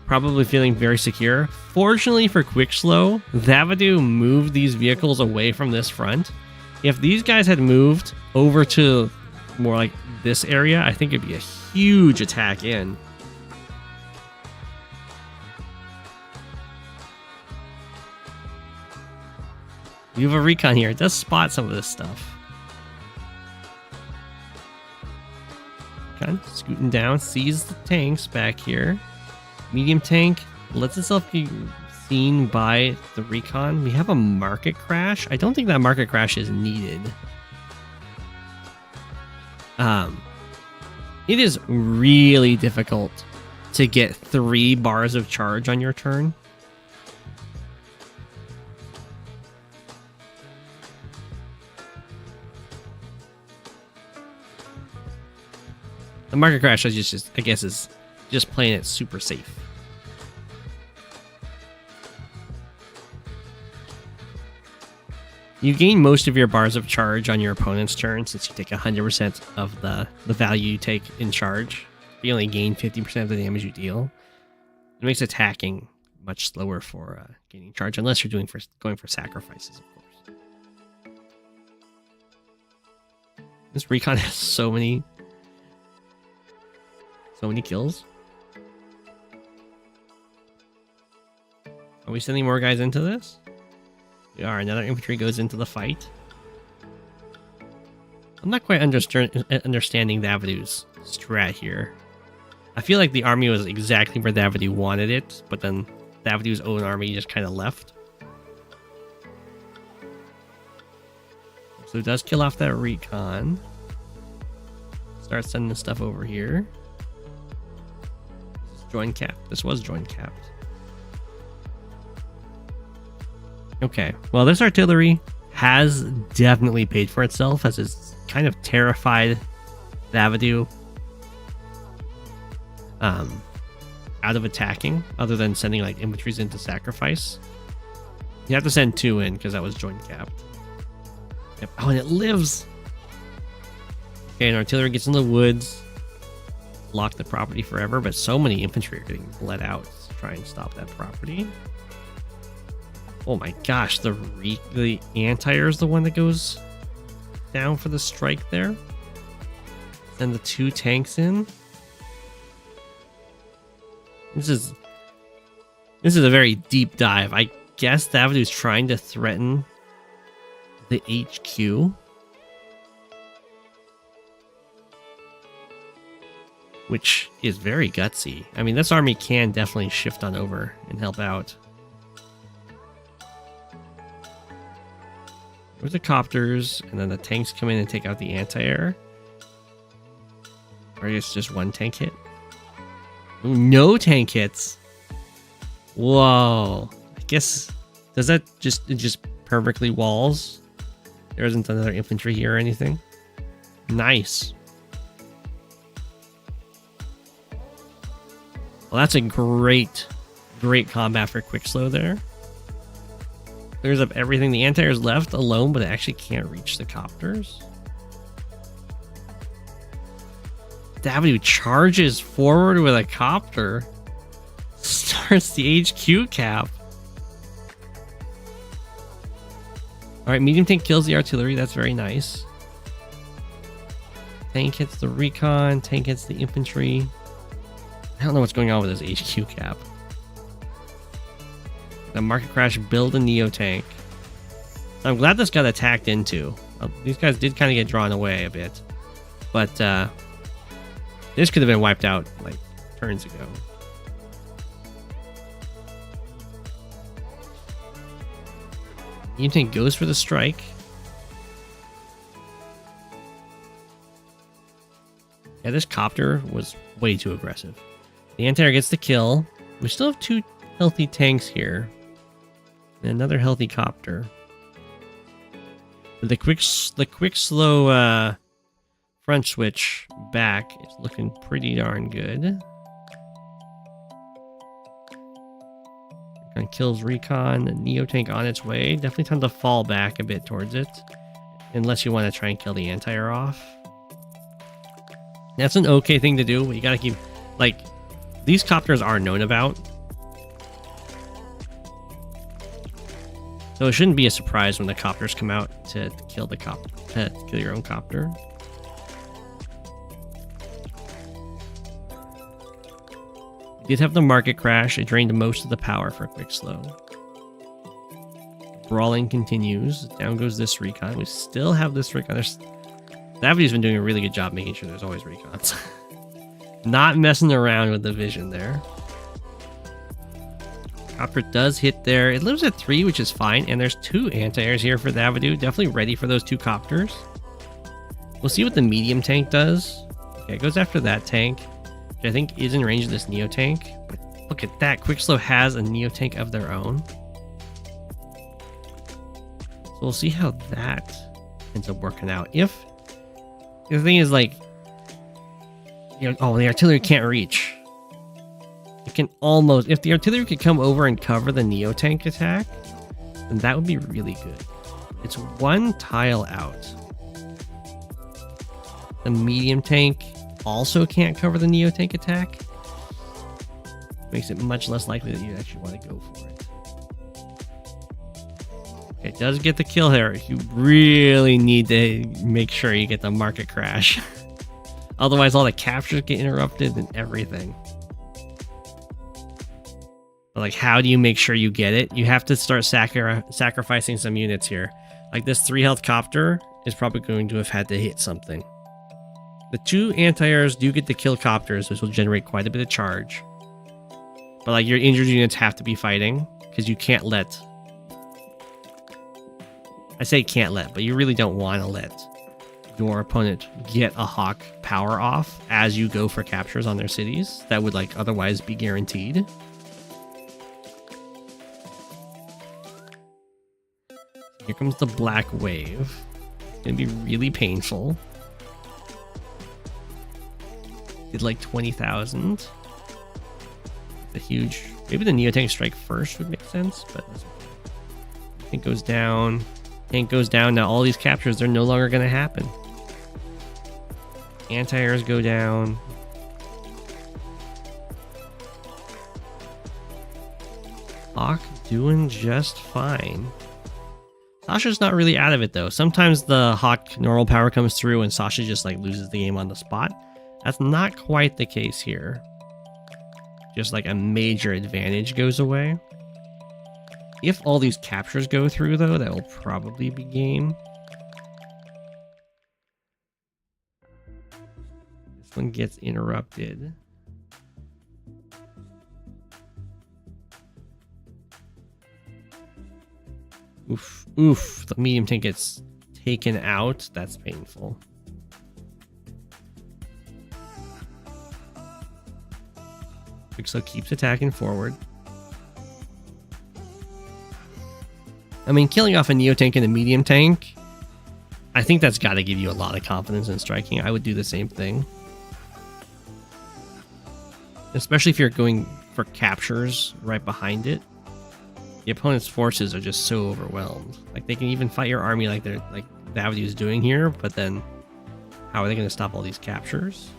probably feeling very secure. Fortunately for Quick Slow, Thavidu moved these vehicles away from this front. If these guys had moved over to more like this area, I think it'd be a huge attack in. You have a recon here. It does spot some of this stuff. Okay, scooting down, sees the tanks back here. Medium tank lets itself be seen by the recon. We have a market crash. I don't think that market crash is needed. It is really difficult to get 3 bars of charge on your turn. The market crash, I guess, is just playing it super safe. You gain most of your bars of charge on your opponent's turn since you take 100% of the value you take in charge. You only gain 50% of the damage you deal. It makes attacking much slower for gaining charge, unless you're going for sacrifices, of course. This recon has so many kills. Are we sending more guys into this? We are. Another infantry goes into the fight. I'm not quite understanding Thavidu's strat here. I feel like the army was exactly where Thavidu wanted it, but then Thavidu's own army just kind of left. So it does kill off that recon. Start sending stuff over here. This is join capped. This was join capped. Okay, well, this artillery has definitely paid for itself, as it's kind of terrified Thavidu out of attacking, other than sending like infantries into sacrifice. You have to send 2 in because that was joint capped. Yep. Oh, and it lives. Okay, and artillery gets in the woods, lock the property forever, but so many infantry are getting bled out to try and stop that property. Oh my gosh, the anti-air is the one that goes down for the strike there. Send the 2 tanks in. This is a very deep dive. I guess Thavidu's trying to threaten the HQ, which is very gutsy. I mean, this army can definitely shift on over and help out. There's the copters, and then the tanks come in and take out the anti-air. Or I guess just 1 tank hit. Ooh, no tank hits. Whoa. I guess, does that just perfectly walls? There isn't another infantry here or anything. Nice. Well, that's a great combat for quick slow there. Clears up everything. The anti-air is left alone, but it actually can't reach the copters. Thavidu charges forward with a copter. Starts the HQ cap. Alright, medium tank kills the artillery. That's very nice. Tank hits the recon. Tank hits the infantry. I don't know what's going on with this HQ cap. The market crash build a neo tank. I'm glad this got attacked into. These guys did kind of get drawn away a bit, but this could have been wiped out like turns ago. Neo tank goes for the strike. Yeah, this copter was way too aggressive. The anti-air gets the kill. We still have 2 healthy tanks here. And another healthy copter. But the quick slow front switch back is looking pretty darn good. Recon kills recon. The neo tank on its way. Definitely time to fall back a bit towards it, unless you want to try and kill the anti-air off. That's an okay thing to do, but you gotta keep, like, these copters are known about. So it shouldn't be a surprise when the copters come out to kill the kill your own copter. We did have the market crash. It drained most of the power for quick slow. Brawling continues. Down goes this recon. We still have this recon. Thavidu's been doing a really good job making sure there's always recons. Not messing around with the vision there. Copter does hit there. It lives at 3, which is fine. And there's 2 anti-airs here for Thavidu. Definitely ready for those 2 copters. We'll see what the medium tank does. Okay, it goes after that tank, which I think is in range of this neo tank. But look at that. Quick slow has a neo tank of their own. So we'll see how that ends up working out. If the thing is, like, Oh, the artillery can't reach. It can almost... If the artillery could come over and cover the Neo tank attack, then that would be really good. It's one tile out. The medium tank also can't cover the Neo tank attack. Makes it much less likely that you actually want to go for it. Okay, it does get the kill here. You really need to make sure you get the market crash. Otherwise, all the captures get interrupted and everything. But like, how do you make sure you get it? You have to start sacrificing some units here. Like this 3 health copter is probably going to have had to hit something. The 2 anti-airs do get to kill copters, which will generate quite a bit of charge. But like your injured units have to be fighting, because you can't let... I say can't let, but you really don't want to let your opponent get a Hawke power off as you go for captures on their cities. That would like otherwise be guaranteed. Here comes the black wave. It's gonna be really painful. Did like 20,000. The huge... Maybe the Neo tank strike first would make sense, but tank goes down. Tank goes down. Now all these captures, they're no longer going to happen. Anti-airs go down. Hawke doing just fine. Sasha's not really out of it though. Sometimes the Hawke normal power comes through and Sasha just like loses the game on the spot. That's not quite the case here. Just like a major advantage goes away. If all these captures go through though, that will probably be game. This one gets interrupted. Oof, oof. The medium tank gets taken out. That's painful. Pixel keeps attacking forward. I mean, killing off a Neo tank and a medium tank, I think that's got to give you a lot of confidence in striking. I would do the same thing. Especially if you're going for captures right behind it. The opponent's forces are just so overwhelmed. Like, they can even fight your army like they're like Thavidu is doing here, but then how are they going to stop all these captures?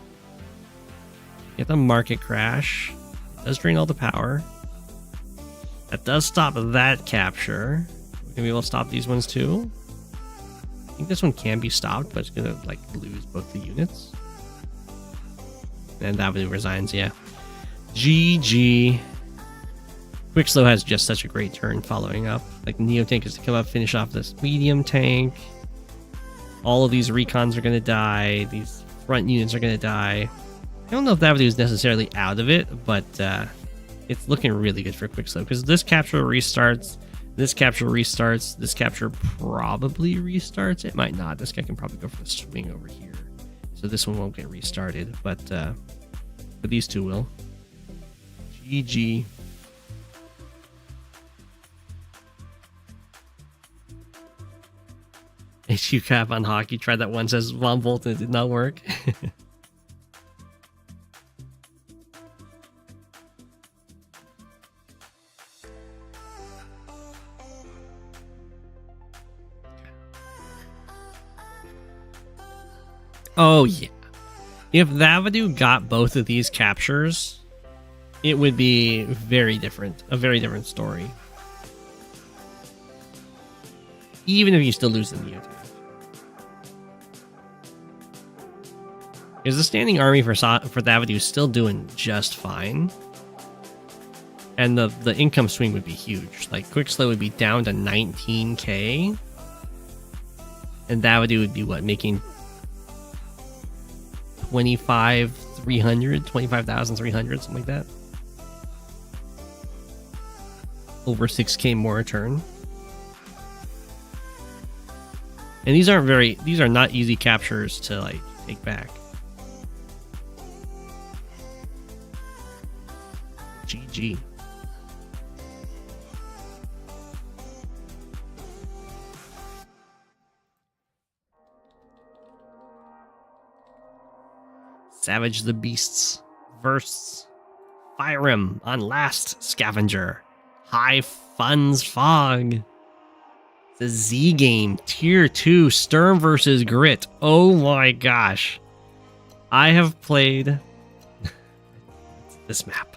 Get the market crash. It does drain all the power. That does stop that capture. We're gonna be able to stop these ones too. I think this one can be stopped, but it's gonna like lose both the units. And Thavidu resigns, yeah. GG. Quickslow has just such a great turn following up. Like Neo tank is to come up, finish off this medium tank. All of these recons are gonna die. These front units are gonna die. I don't know if Thavidu is necessarily out of it, but it's looking really good for Quickslow because this capture restarts, this capture restarts, this capture probably restarts. It might not. This guy can probably go for the swing over here, so this one won't get restarted, but these two will. GG. HQ cap on Hawke. You tried that once as Von Volt and it did not work. Oh yeah. If Thavidu got both of these captures, it would be very different. A very different story. Even if you still lose the Neo tank. Because the standing army for Thavidu is still doing just fine. And the income swing would be huge. Like Quickslow would be down to 19k. And Thavidu would be what, making 25,300, something like that. Over 6k more a turn. And these are not easy captures to like take back. GG. Savage the Beasts versus fyram on last Scavenger. High Funds Fog. It's a Z game, tier 2, Sturm versus Grit. Oh my gosh. I have played this map.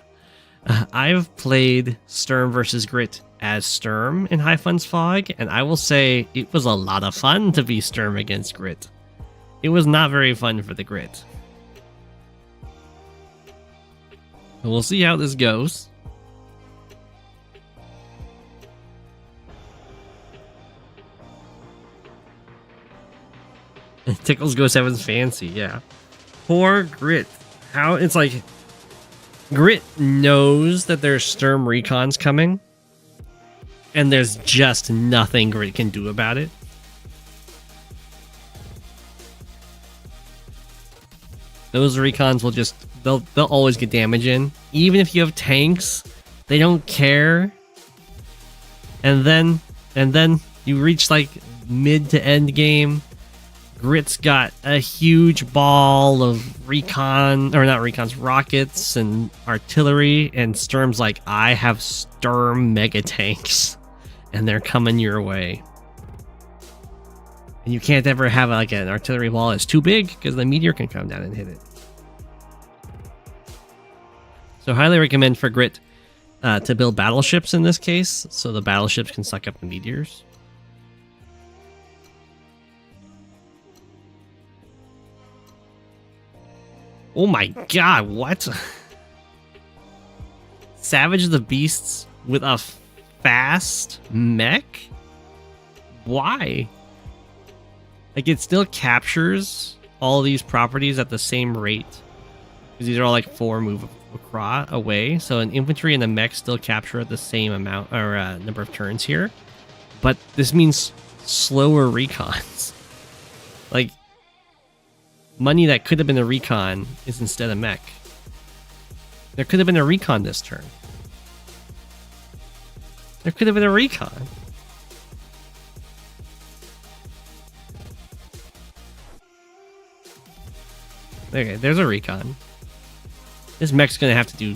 I've played Sturm versus Grit as Sturm in High Funds Fog, and I will say it was a lot of fun to be Sturm against Grit. It was not very fun for the Grit. We'll see how this goes. It tickles Go7's fancy, yeah. Poor Grit. How it's like Grit knows that there's Sturm recons coming, and there's just nothing Grit can do about it. Those recons will just they'll always get damage in. Even if you have tanks, they don't care. And then you reach like mid to end game. Grit's got a huge ball of rockets and artillery, and Sturm's like, I have Sturm mega tanks, and they're coming your way. And you can't ever have like an artillery ball that's too big because the meteor can come down and hit it. So highly recommend for Grit to build battleships in this case, so the battleships can suck up the meteors. Oh my god, what? Savage the Beasts with a fast mech? Why? Like, it still captures all these properties at the same rate. Because these are all like 4 move across away. So an infantry and a mech still capture at the same amount or number of turns here. But this means slower recons. Like, money that could have been a recon is instead a mech. There could have been a recon this turn. There could have been a recon. Okay, there's a recon. This mech's gonna have to do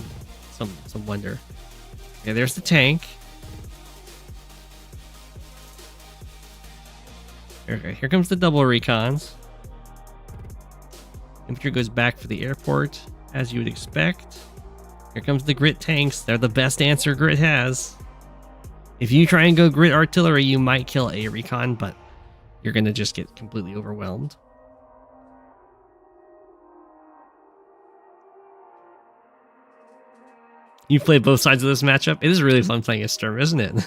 some wonder. Okay, there's the tank. Okay, here comes the double recons. Infantry goes back for the airport, as you would expect. Here comes the Grit tanks. They're the best answer Grit has. If you try and go Grit artillery, you might kill a recon, but you're going to just get completely overwhelmed. You play both sides of this matchup. It is really fun playing as Sturm, isn't it?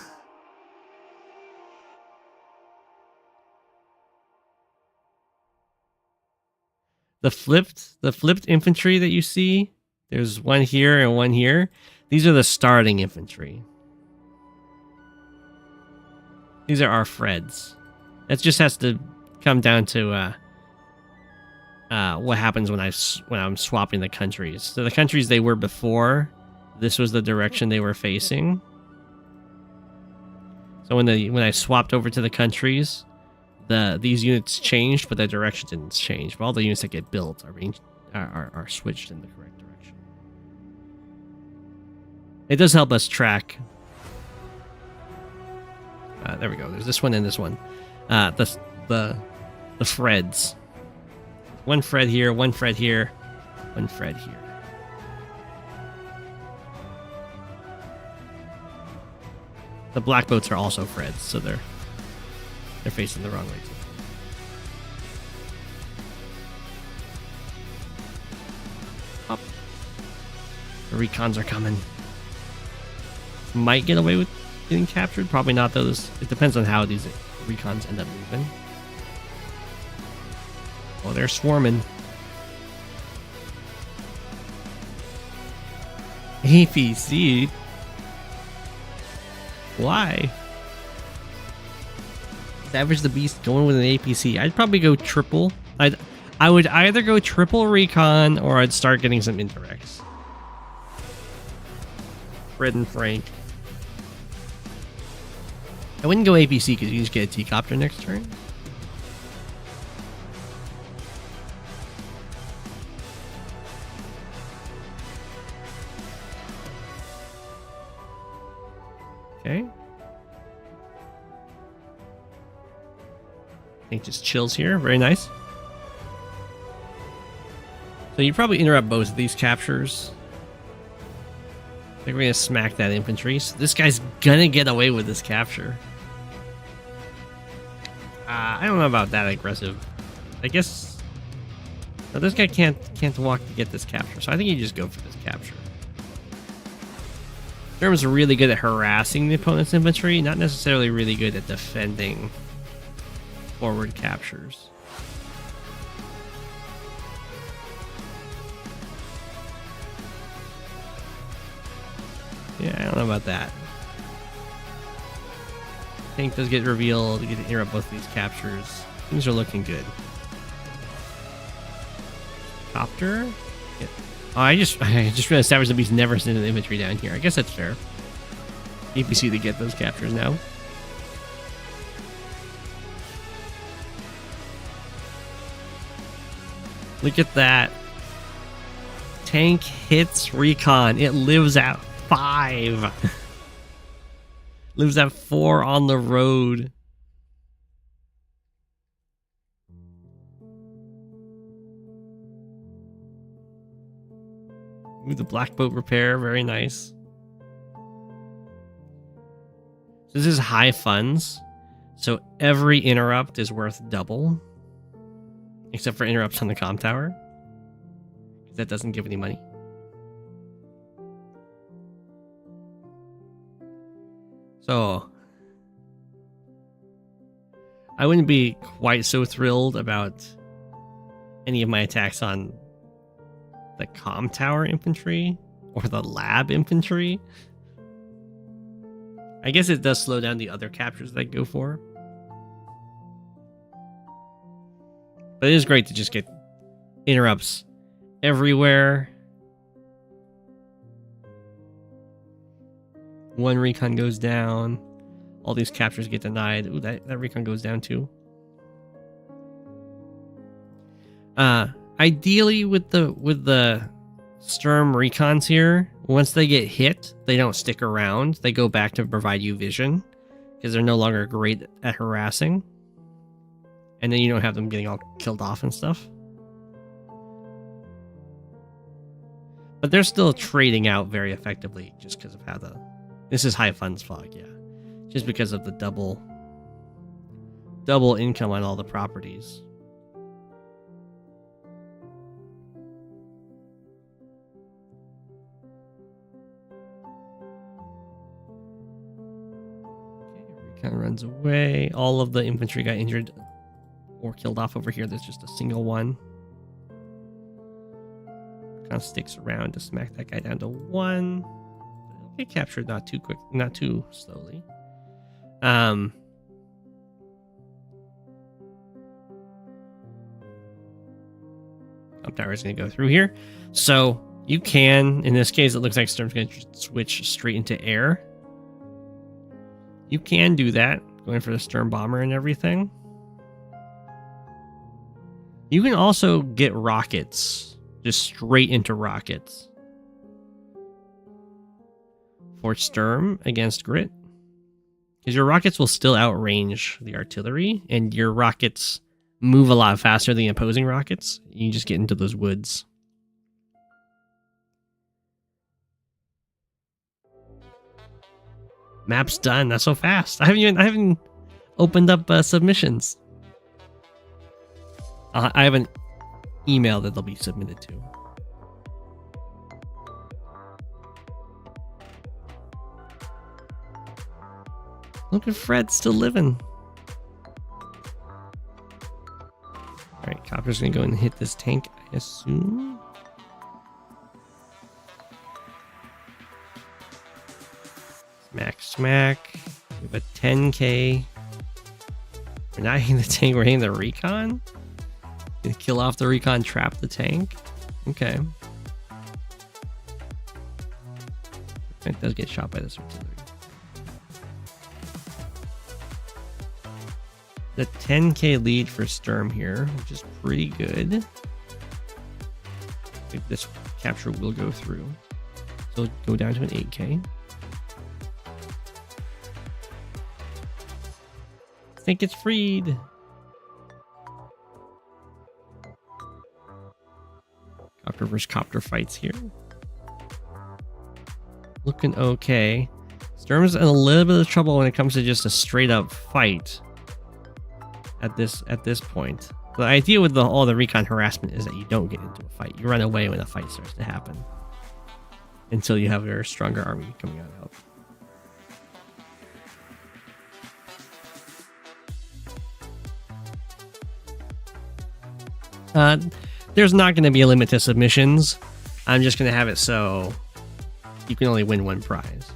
The flipped infantry that you see, there's one here and one here. These are the starting infantry. These are our Freds. That just has to come down to what happens when I'm swapping the countries. So the countries they were before, this was the direction they were facing. So when I swapped over to the countries, these units changed, but the direction didn't change. But all the units that get built are switched in the correct direction. It does help us track. There we go. There's this one and this one. The Freds. One Fred here, one Fred here, one Fred here. The black boats are also Freds, so they're facing the wrong way too. Up. The recons are coming. Might get away with getting captured. Probably not, though. It depends on how these recons end up moving. Oh, they're swarming. APC? Why? Savage the Beast going with an APC. I'd probably go triple. I would either go triple recon or I'd start getting some indirects. Fred and Frank. I wouldn't go APC because you just get a T-copter next turn. Okay. Tank just chills here. Very nice. So you probably interrupt both of these captures. I think we're going to smack that infantry. So this guy's going to get away with this capture. I don't know about that aggressive. I guess... No, this guy can't walk to get this capture. So I think you just go for this capture. Sturm's really good at harassing the opponent's infantry. Not necessarily really good at defending forward captures. Yeah, I don't know about that. Tank does get revealed. You get to interrupt both of these captures. Things are looking good. Copter? Yeah. Oh, I just realized Savage the Beast never sent an infantry down here. I guess that's fair. APC to get those captures now. Look at that. Tank hits recon. It lives at 5. Lives at 4 on the road. Ooh, the black boat repair. Very nice. This is high funds. So every interrupt is worth double. Except for interrupts on the comm tower. That doesn't give any money. So I wouldn't be quite so thrilled about any of my attacks on the comm tower infantry or the lab infantry. I guess it does slow down the other captures that I go for. But it is great to just get interrupts everywhere. One recon goes down. All these captures get denied. Ooh, that recon goes down too. Ideally with the Sturm recons here, once they get hit, they don't stick around. They go back to provide you vision because they're no longer great at harassing. And then you don't have them getting all killed off and stuff. But they're still trading out very effectively just because of how the... This is high funds fog, yeah. Just because of the double income on all the properties. Okay, recon runs away. All of the infantry got injured or killed off over here. There's just a single one. Kind of sticks around to smack that guy down to 1. Get captured not too quick, not too slowly. Up tower is going to go through here. So you can, in this case, it looks like Sturm's going to switch straight into air. You can do that, going for the Sturm bomber and everything. You can also get rockets, just straight into rockets. For Sturm against Grit. Because your rockets will still outrange the artillery, and your rockets move a lot faster than the opposing rockets. You just get into those woods. Map's done. That's so fast. I haven't opened up submissions. I have an email that they'll be submitted to. Look at Fred still living. Alright, Copper's gonna go and hit this tank, I assume. Smack, smack. We have a 10k. We're not hitting the tank, we're hitting the recon. Gonna kill off the recon, trap the tank. Okay. It does get shot by this artillery. The 10k lead for Sturm here, which is pretty good. I think this capture will go through. So go down to an 8k. think it's freed. Copter versus copter fights here. Looking okay. Sturm's in a little bit of trouble when it comes to just a straight up fight. At this point, the idea with all the recon harassment is that you don't get into a fight. You run away when a fight starts to happen until you have your stronger army coming on out. There's not going to be a limit to submissions. I'm just going to have it so you can only win one prize.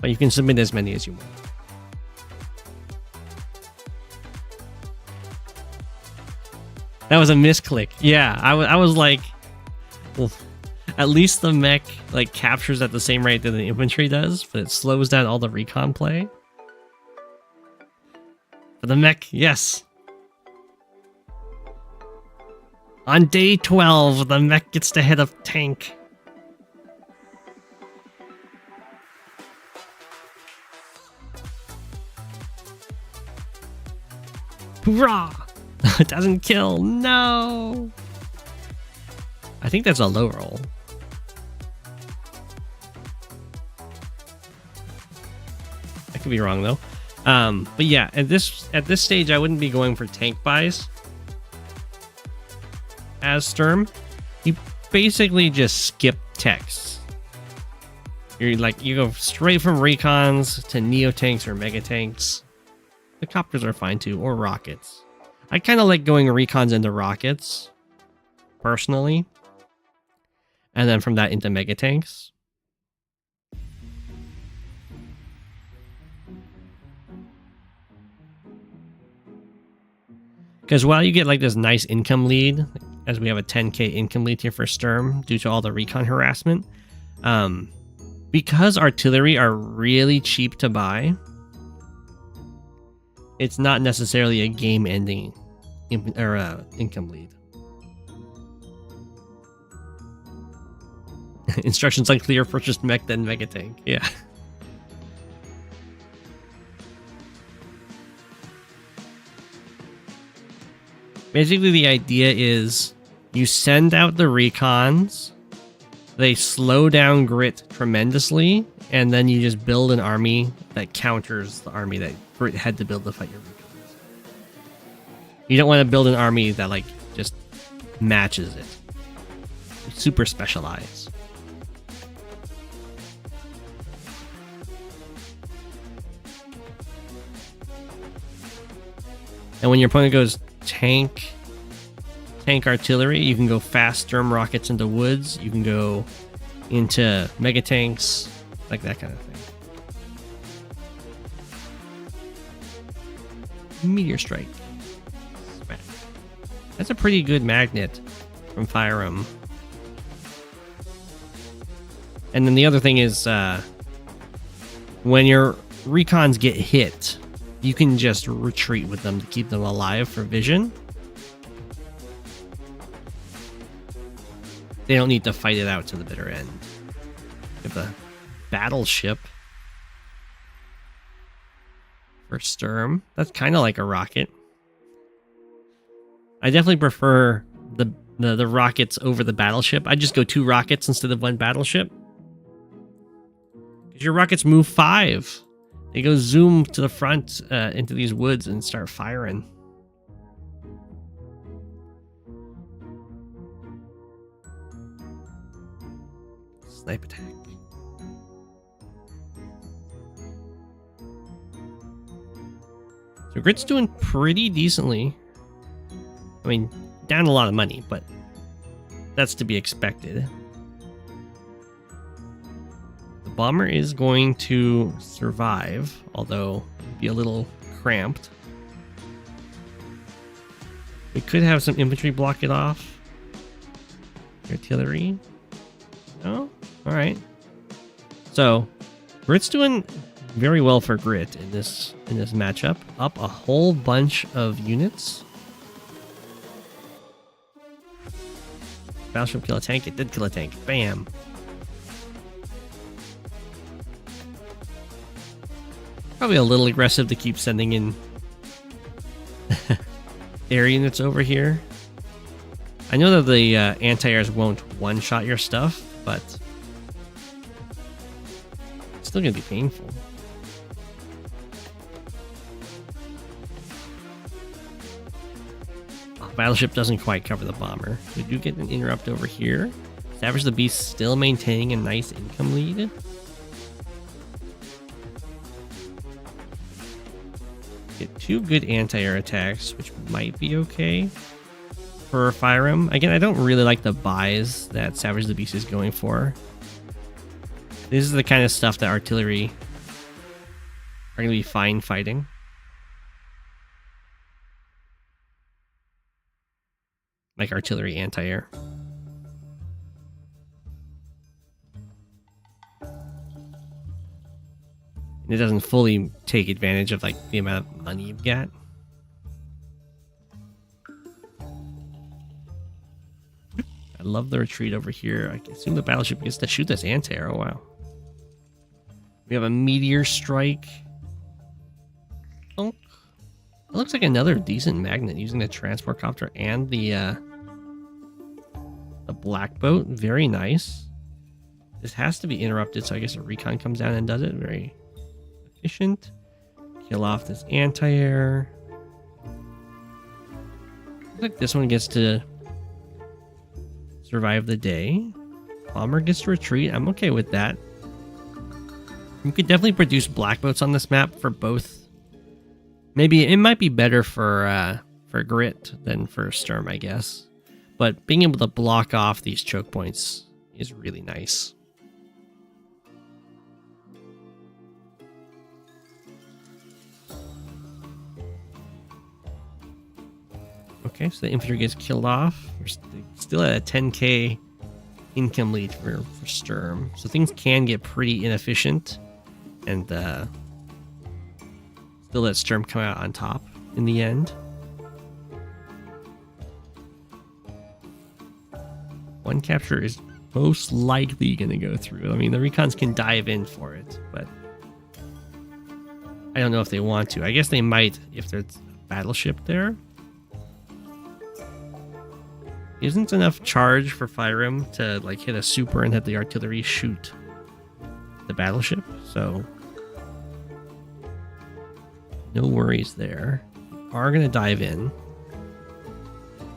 But you can submit as many as you want. That was a misclick. Yeah, I was like, well, at least the mech like captures at the same rate that the infantry does, but it slows down all the recon play. For the mech, yes. On day 12, the mech gets the head of tank. Hoorah! It doesn't kill. No! I think that's a low roll. I could be wrong though. But yeah, at this stage, I wouldn't be going for tank buys. As Sturm, you basically just skip texts. You go straight from recons to neo tanks or mega tanks. The copters are fine too, or rockets. I kind of like going recons into rockets, personally. And then from that into mega tanks. Because while you get like this nice income lead, as we have a 10k income lead here for Sturm due to all the recon harassment, because artillery are really cheap to buy, it's not necessarily a game-ending income lead. Instructions unclear. Purchase mech then mega tank. Yeah. Basically, the idea is you send out the recons, they slow down grit tremendously, and then you just build an army that counters the army that grit had to build to fight your recons. You don't want to build an army that like just matches it. Super specialize. And when your opponent goes tank artillery, you can go fast Sturm rockets into woods. You can go into mega tanks, like that kind of thing. Meteor strike. Smack. That's a pretty good magnet from fyram. And then the other thing is, when your recons get hit, you can just retreat with them to keep them alive for vision. They don't need to fight it out to the bitter end. We have the battleship for Sturm. That's kind of like a rocket. I definitely prefer the rockets over the battleship. I just go 2 rockets instead of 1 battleship. Because your rockets move 5. They go zoom to the front into these woods and start firing. Snipe attack. So Grit's doing pretty decently. I mean, down a lot of money, but that's to be expected. The bomber is going to survive, although be a little cramped. We could have some infantry block it off. Artillery. No? Alright. So, Grit's doing very well for Grit in this matchup. Up a whole bunch of units. Battleship kill a tank. It did kill a tank. Bam. Probably a little aggressive to keep sending in air units over here. I know that the anti-airs won't one-shot your stuff, but it's still going to be painful. Oh, battleship doesn't quite cover the bomber. We do get an interrupt over here. Savage the Beast still maintaining a nice income lead. Get 2 good anti-air attacks, which might be okay for fyram. Again, I don't really like the buys that Savage the Beast is going for. This is the kind of stuff that artillery are going to be fine fighting. Like artillery anti-air. It doesn't fully take advantage of like the amount of money you've got. I love the retreat over here. I assume the battleship gets to shoot this anti-air. Oh, wow. We have a meteor strike. Oh, it looks like another decent magnet using the transport copter and the black boat. Very nice. This has to be interrupted, so I guess a recon comes down and does it. Very efficient. Kill off this anti-air. Looks like this one gets to survive the day. Bomber gets to retreat. I'm okay with that. You could definitely produce black boats on this map for both. Maybe it might be better for Grit than for Sturm, I guess. But being able to block off these choke points is really nice. Okay, so the infantry gets killed off. We're still at a 10k income lead for Sturm. So things can get pretty inefficient. And still let Sturm come out on top in the end. One capture is most likely going to go through. I mean, the recons can dive in for it, but I don't know if they want to. I guess they might if there's a battleship there. Isn't enough charge for fyram to like hit a super and have the artillery shoot the battleship, so no worries there. We are going to dive in.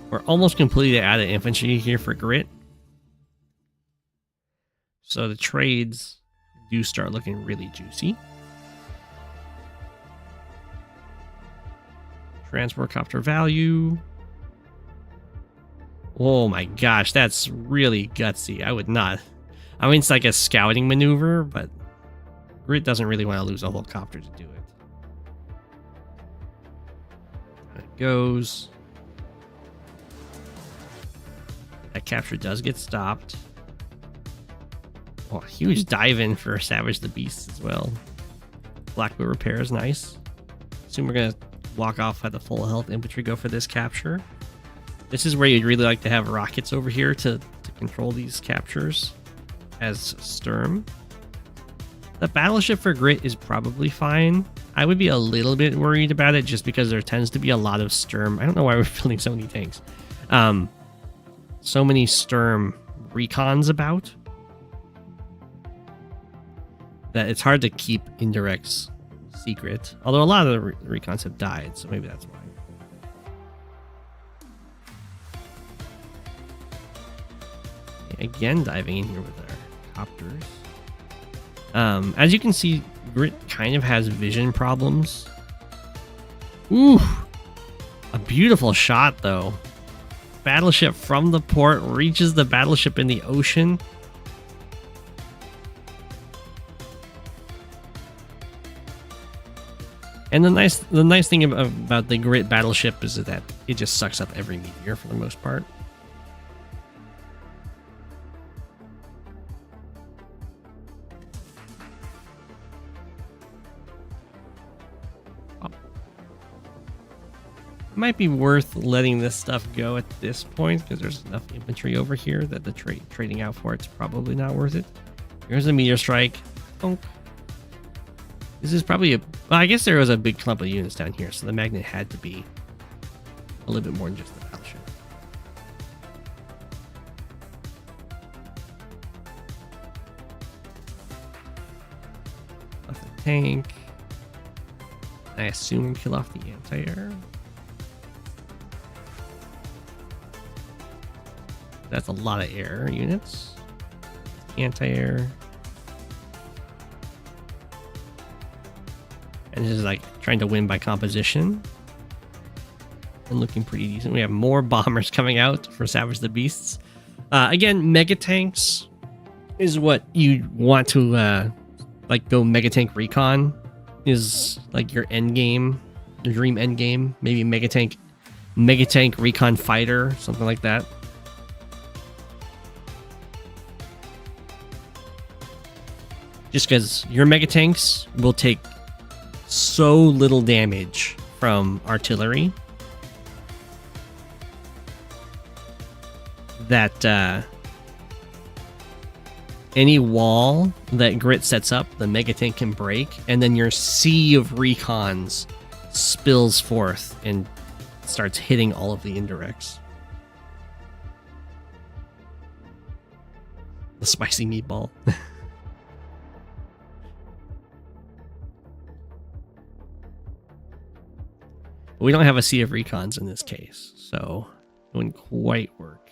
We're almost completely out of infantry here for Grit. So the trades do start looking really juicy. Transport copter value. Oh my gosh, that's really gutsy. I would not. I mean, it's like a scouting maneuver, but Grit doesn't really want to lose a whole copter to do it. There it goes. That capture does get stopped. Oh, huge dive in for Savage the Beast as well. Blackboot repair is nice. Assume we're going to walk off at the full health infantry go for this capture. This is where you'd really like to have rockets over here to control these captures as Sturm. The battleship for Grit is probably fine. I would be a little bit worried about it just because there tends to be a lot of Sturm. I don't know why we're building so many tanks. So many Sturm recons about that it's hard to keep indirects secret. Although a lot of the recons have died, so maybe that's why. Again, diving in here with our copters. As you can see, Grit kind of has vision problems. Ooh, a beautiful shot though. Battleship from the port reaches the battleship in the ocean. And the nice thing about the Grit battleship is that it just sucks up every meteor for the most part. Might be worth letting this stuff go at this point because there's enough infantry over here that the trading out for it's probably not worth it. Here's a meteor strike. Bonk. This is probably a... Well, I guess there was a big clump of units down here, so the magnet had to be a little bit more than just the battleship. Off the tank. I assume kill off the anti-air. That's a lot of air units. Anti-air. And this is like trying to win by composition. And looking pretty decent. We have more bombers coming out for Savage the Beasts. Again, mega tanks is what you want to like go mega tank recon. Is like your end game, your dream end game. Maybe mega tank recon fighter, something like that. Just because your mega tanks will take so little damage from artillery that any wall that Grit sets up, the mega tank can break, and then your sea of recons spills forth and starts hitting all of the indirects. The spicy meatball. We don't have a sea of recons in this case, so it wouldn't quite work.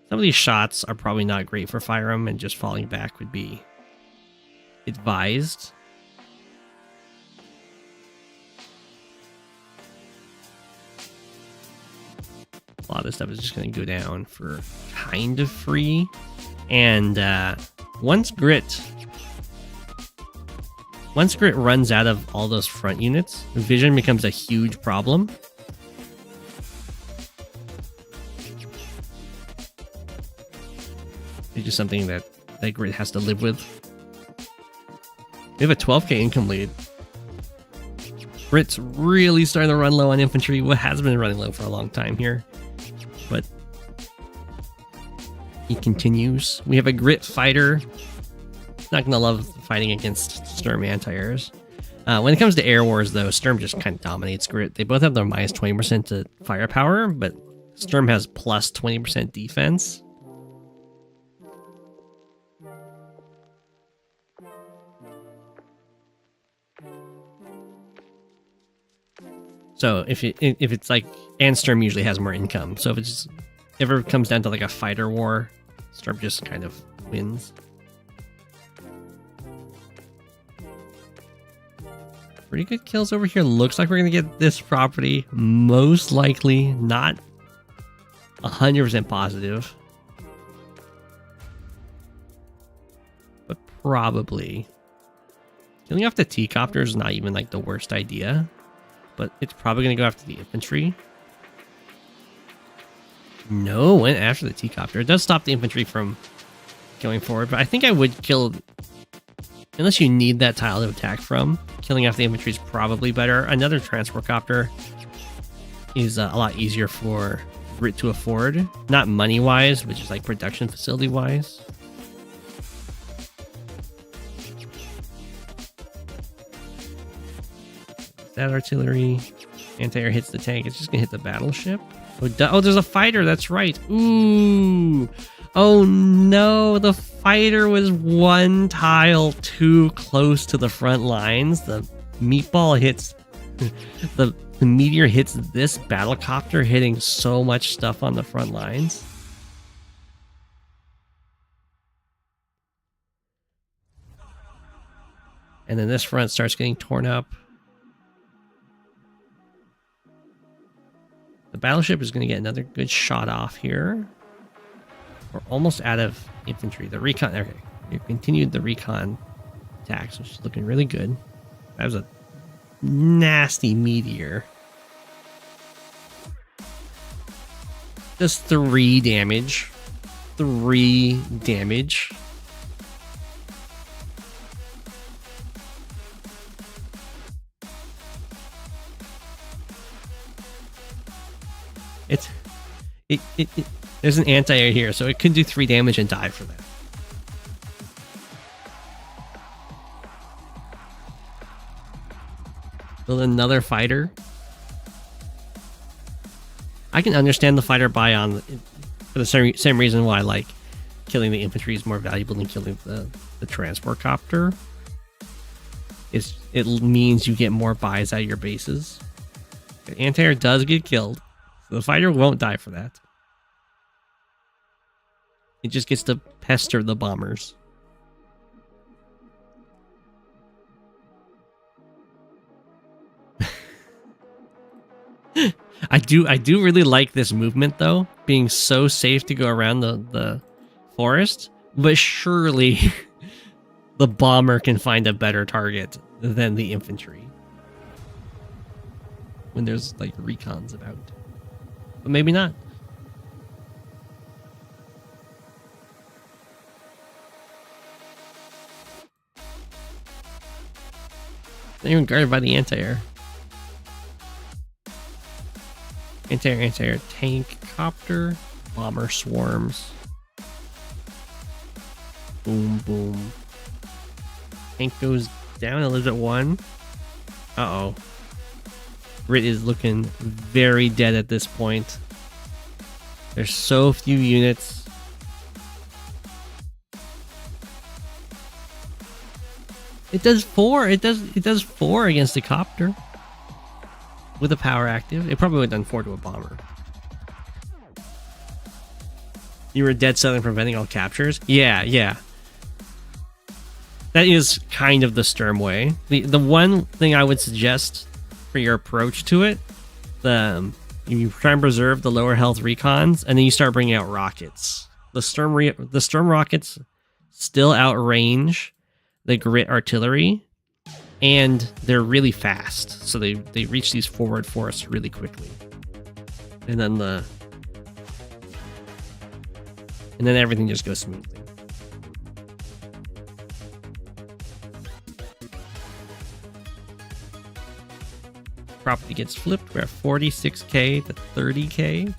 Some of these shots are probably not great for fyram, and just falling back would be advised. A lot of this stuff is just going to go down for kind of free. And once Grit runs out of all those front units, vision becomes a huge problem. It's just something that Grit has to live with. We have a 12k income lead. Grit's really starting to run low on infantry. What has been running low for a long time here. But he continues. We have a Grit fighter. Not gonna love fighting against Sturm anti-airs. When it comes to air wars, though, Sturm just kind of dominates Grit. They both have their minus 20% to firepower, but Sturm has plus 20% defense. So if it's like, and Sturm usually has more income. So if it's ever comes down to like a fighter war, Sturm just kind of wins. Pretty good kills over here. Looks like we're gonna get this property. Most likely, not 100% positive, but probably. Killing off the T-copter is not even like the worst idea. But it's probably going to go after the infantry. No, went after the T-copter. It does stop the infantry from going forward, but I think I would kill... Unless you need that tile to attack from, killing off the infantry is probably better. Another transport copter is a lot easier for Grit to afford. Not money-wise, but just like production facility-wise. That artillery, anti-air hits the tank. It's just gonna hit the battleship. Oh, there's a fighter. That's right. Ooh. Oh no, the fighter was one tile too close to the front lines. The meatball hits, the meteor hits this battlecopter, hitting so much stuff on the front lines. And then this front starts getting torn up. The battleship is going to get another good shot off here. We're almost out of infantry. The recon... Okay, we continued the recon attacks, which is looking really good. That was a nasty meteor. Just 3 damage. 3 damage. There's an anti-air here, so it could do 3 damage and die for that. Build another fighter. I can understand the fighter buy on for the same reason why like killing the infantry is more valuable than killing the transport copter. It means you get more buys at your bases. The anti-air does get killed, so the fighter won't die for that. It just gets to pester the bombers. I do really like this movement though, being so safe to go around the forest, but surely the bomber can find a better target than the infantry when there's like recons about. But maybe not. Not even guarded by the anti-air. Anti-air tank copter. Bomber swarms. Boom, boom. Tank goes down. It lives at 1. Uh-oh. Grit is looking very dead at this point. There's so few units. It does 4. It does 4 against the copter. With a power active. It probably would have done 4 to a bomber. You were dead set on preventing all captures? Yeah. That is kind of the Sturm way. The one thing I would suggest for your approach to it, you try and preserve the lower health recons, and then you start bringing out rockets. The Sturm rockets still outrange the Grit artillery, and they're really fast, so they reach these forward forests really quickly. And then everything just goes smoothly. Property gets flipped. We're at 46k to 30k,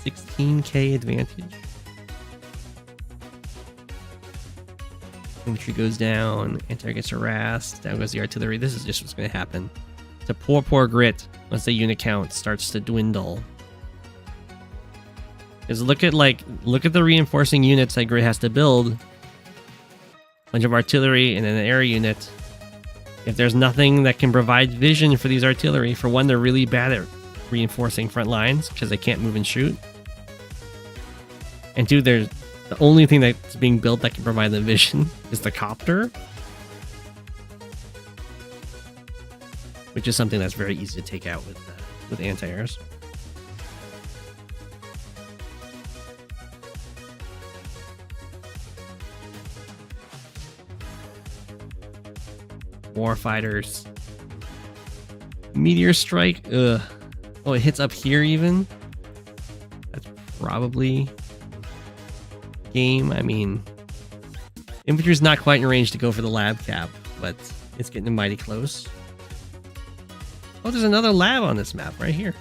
16k advantage. Infantry goes down, anti-air gets harassed, down goes the artillery. This is just what's going to happen to poor Grit once the unit count starts to dwindle. Because look at the reinforcing units that Grit has to build. A bunch of artillery and then an air unit. If there's nothing that can provide vision for these artillery, for one, they're really bad at reinforcing front lines because they can't move and shoot. And two, there's the only thing that's being built that can provide the vision is the copter, which is something that's very easy to take out with anti-airs. Warfighters. Meteor strike. Ugh. Oh, it hits up here even. That's probably game. I mean, infantry's not quite in range to go for the lab cap, but it's getting mighty close. Oh, there's another lab on this map right here.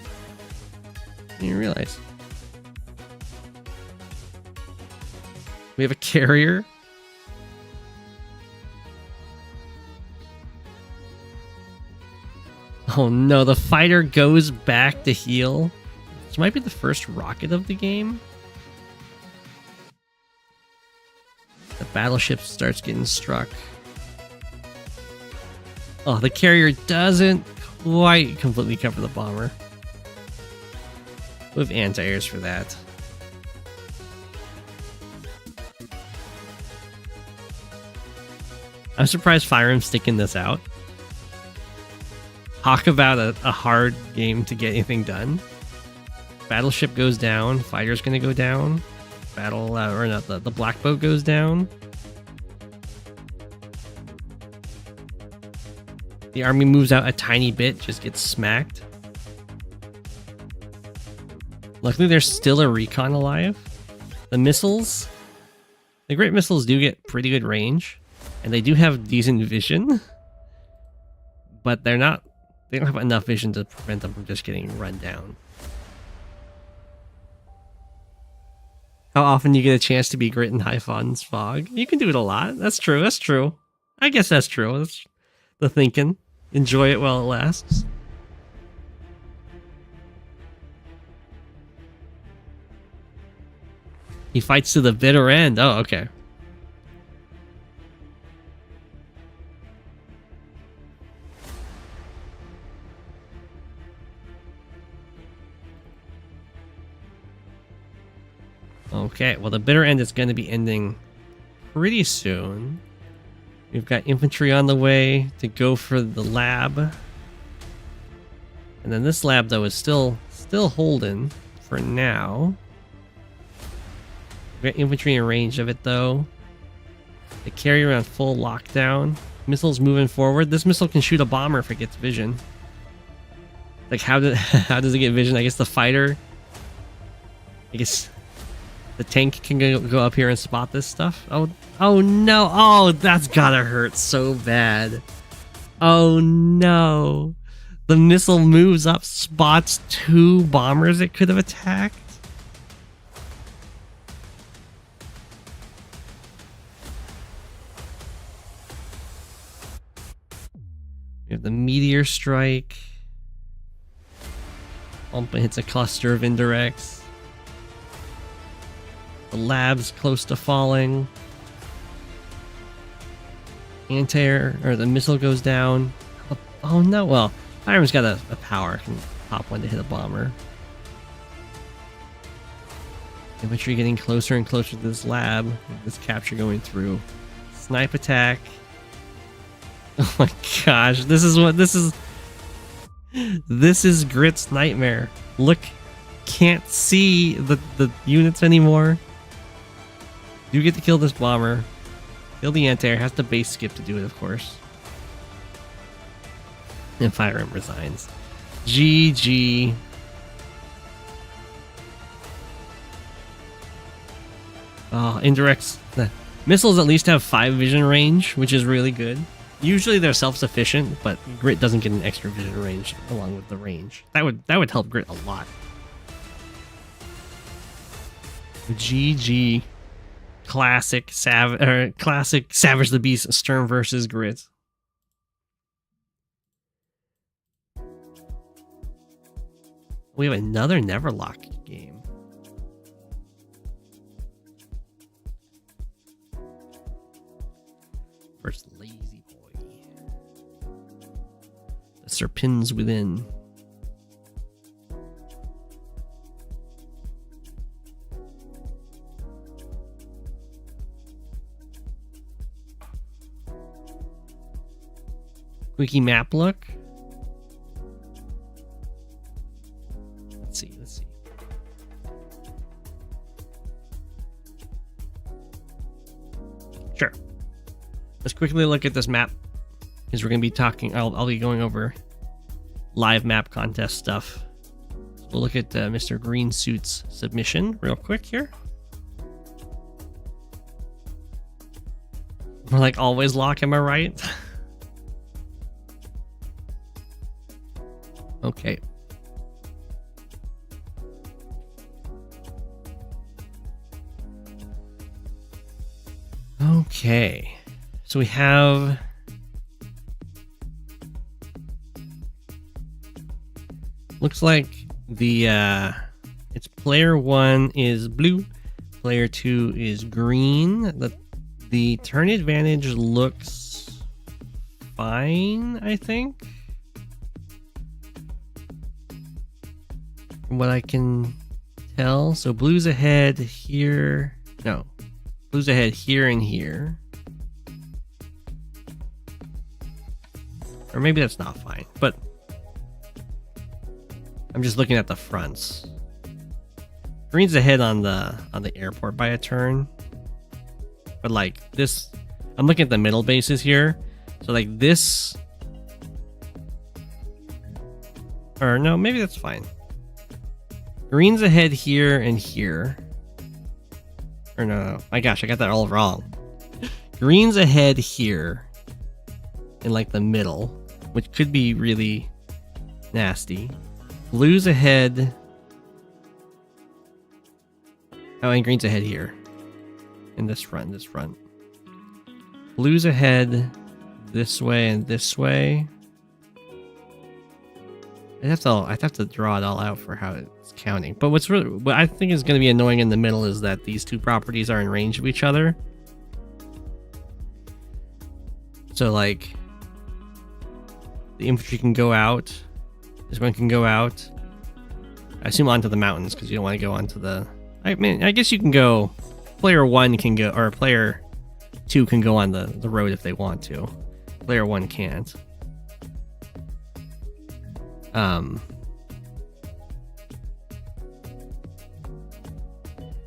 Didn't even realize. We have a carrier. Oh no, the fighter goes back to heal. This might be the first rocket of the game. The battleship starts getting struck. Oh, the carrier doesn't quite completely cover the bomber. We have anti-airs for that. I'm surprised fyram's sticking this out. Talk about a hard game to get anything done. Battleship goes down. Fighter's gonna go down. The black boat goes down. The army moves out a tiny bit, just gets smacked. Luckily, there's still a recon alive. The missiles, the great missiles do get pretty good range, and they do have decent vision, but they don't have enough vision to prevent them from just getting run down. How often do you get a chance to be Grit in Hyphon's Fog? You can do it a lot. That's true. I guess that's true. That's the thinking. Enjoy it while it lasts. He fights to the bitter end. Oh, okay. Okay, well, the bitter end is going to be ending pretty soon. We've got infantry on the way to go for the lab. And then this lab, though, is still holding for now. We've got infantry in range of it, though. They carry around full lockdown. Missiles moving forward. This missile can shoot a bomber if it gets vision. Like, how does it get vision? I guess the fighter... I guess... The tank can go up here and spot this stuff. Oh no. Oh, that's gotta hurt so bad. Oh no. The missile moves up, spots 2 bombers it could have attacked. We have the meteor strike. Bump hits a cluster of indirects. The lab's close to falling. Anti-air, or the missile goes down. Oh no, well, Fyram's got a power, can pop one to hit a bomber. Infantry getting closer and closer to this lab. This capture going through. Snipe attack. Oh my gosh, this is Grit's nightmare. Look, can't see the units anymore. You get to kill this bomber. Kill the anti-air. Has to base skip to do it, of course. And fyram resigns. GG. Oh, indirects. The missiles at least have 5 vision range, which is really good. Usually they're self-sufficient, but Grit doesn't get an extra vision range along with the range. That would help Grit a lot. GG. Classic Savage the Beast Sturm versus Grit. We have another Neverlocke game. First lazyboi. The Serpens within. Quickie map look. Let's see. Sure. Let's quickly look at this map, because we're going to be talking. I'll be going over live map contest stuff. So we'll look at Mr. Green Suit's submission real quick here. We're like always lock, am I right? Okay. Okay. So we have looks like the it's player 1 is blue, player 2 is green. The turn advantage looks fine, I think. From what I can tell. So blue's ahead here. No. Blue's ahead here and here. Or maybe that's not fine, but I'm just looking at the fronts. Green's ahead on the airport by a turn. But like this, I'm looking at the middle bases here. So like this, or no, maybe that's fine. Green's ahead here and here. Or no, my gosh, I got that all wrong. Green's ahead here in like the middle, which could be really nasty. Blue's ahead. Oh, and green's ahead here. In this front. Blue's ahead this way and this way. I'd have to draw it all out for how it's counting. But what I think is going to be annoying in the middle is that these two properties are in range of each other. So like, the infantry can go out. This one can go out. I assume onto the mountains because you don't want to go onto the. I mean, I guess you can go. Player 1 can go, or player 2 can go on the road if they want to. Player 1 can't. And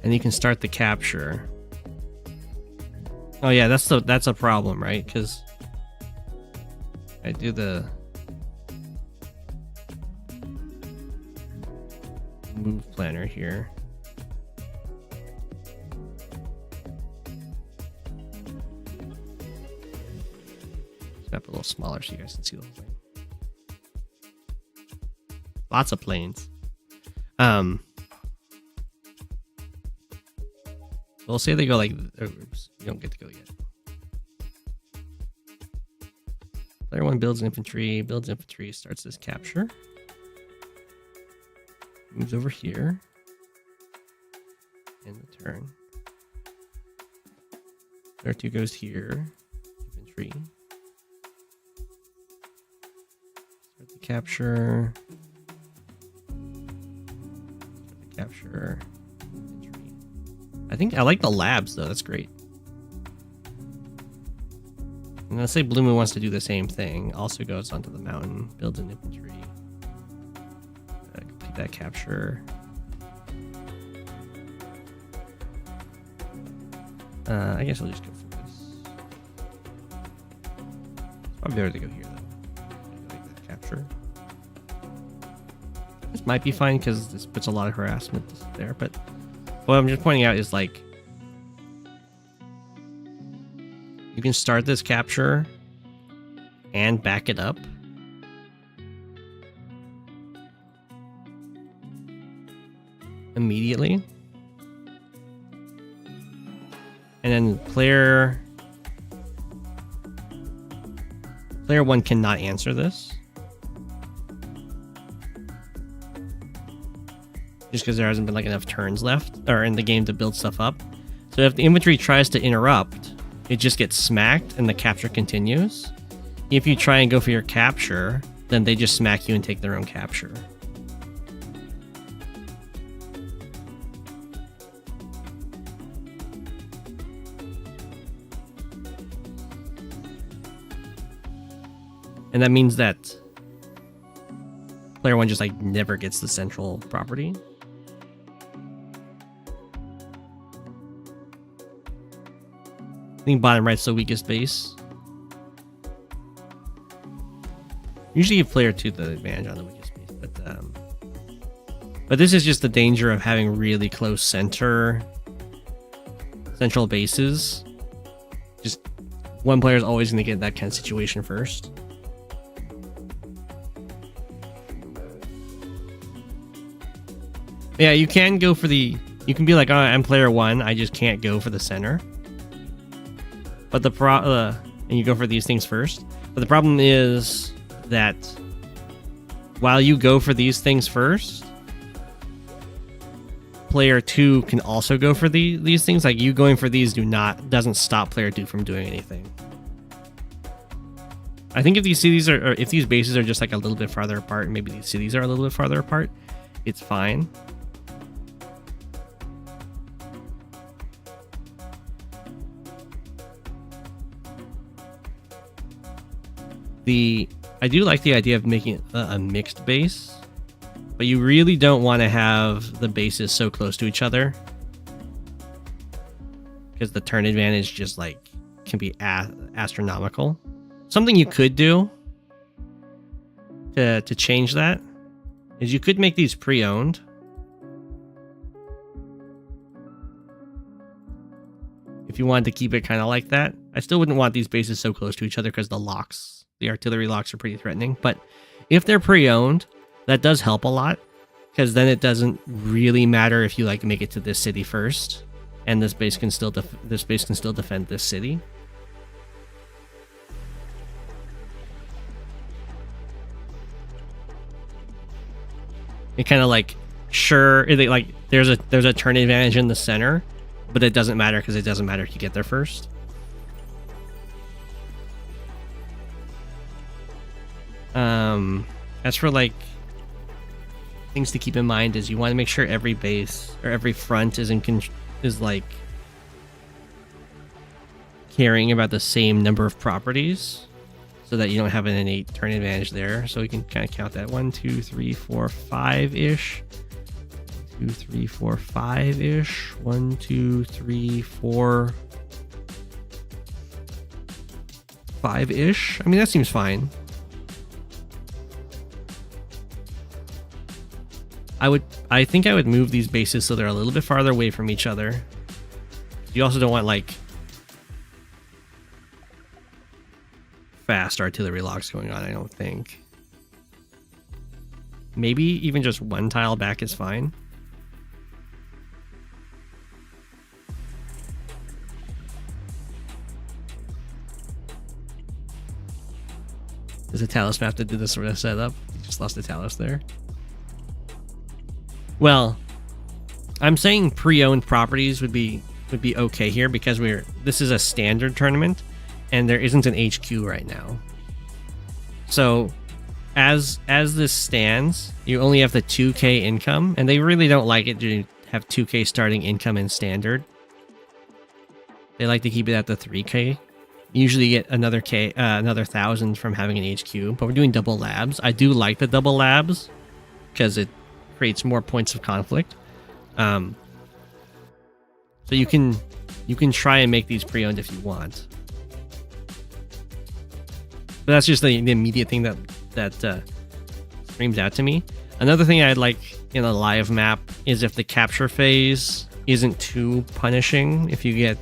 you can start the capture. Oh yeah, that's a problem, right? Because I do the move planner here. Map a little smaller so you guys can see the whole thing. Lots of planes. We'll say they go like. Oops, you don't get to go yet. Player 1 builds infantry, starts this capture. Moves over here. End the turn. Player 2 goes here. Infantry. Start the capture. Capture. Infantry. I think I like the labs though, that's great. And let's say Blue Moon wants to do the same thing. Also goes onto the mountain, builds an infantry. Complete that capture. I guess I'll just go for this. It's probably better to go here though. Like that capture. This might be fine because this puts a lot of harassment there, but what I'm just pointing out is like you can start this capture and back it up. Immediately. And then player 1 cannot answer this. Just because there hasn't been like enough turns left or in the game to build stuff up. So if the infantry tries to interrupt, it just gets smacked and the capture continues. If you try and go for your capture, then they just smack you and take their own capture. And that means that player 1 just like never gets the central property. I think bottom right's the weakest base. Usually give player 2 the advantage on the weakest base, but this is just the danger of having really close central bases. Just one player is always going to get that kind of situation first. Yeah, you can go for the. You can be like, oh, I'm player 1. I just can't go for the center. But and you go for these things first. But the problem is that while you go for these things first, player 2 can also go for these things. Like you going for these doesn't stop player 2 from doing anything. I think if these cities or if these bases are just like a little bit farther apart, and maybe these cities are a little bit farther apart, it's fine. I do like the idea of making a mixed base, but you really don't want to have the bases so close to each other because the turn advantage just like can be astronomical. Something you could do to change that is you could make these pre-owned. If you wanted to keep it kind of like that. I still wouldn't want these bases so close to each other because the artillery locks are pretty threatening. But if they're pre-owned, that does help a lot because then it doesn't really matter if you like make it to this city first, and this base can still defend this city. It kind of like, there's a turn advantage in the center, but it doesn't matter because it doesn't matter if you get there first. As for like things to keep in mind is you want to make sure every base or every front is like carrying about the same number of properties, so that you don't have an innate turn advantage there. So we can kind of count that 1, 2, 3, 4, 5-ish. 2, 3, 4, 5-ish. 1, 2, 3, 4, 5-ish. I mean, that seems fine. I think I would move these bases so they're a little bit farther away from each other. You also don't want like fast artillery locks going on, I don't think. Maybe even just one tile back is fine. Does a Talus map to do this sort of setup? You just lost a Talus there. Well, I'm saying pre-owned properties would be okay here because this is a standard tournament and there isn't an HQ right now. So as this stands, you only have the 2k income, and they really don't like it to have 2k starting income in standard. They like to keep it at the 3k. Usually you get another 1,000 from having an HQ, but we're doing double labs. I do like the double labs because it creates more points of conflict. So you can try and make these pre-owned if you want. But that's just the immediate thing that screams out to me. Another thing I'd like in a live map is if the capture phase isn't too punishing. If you get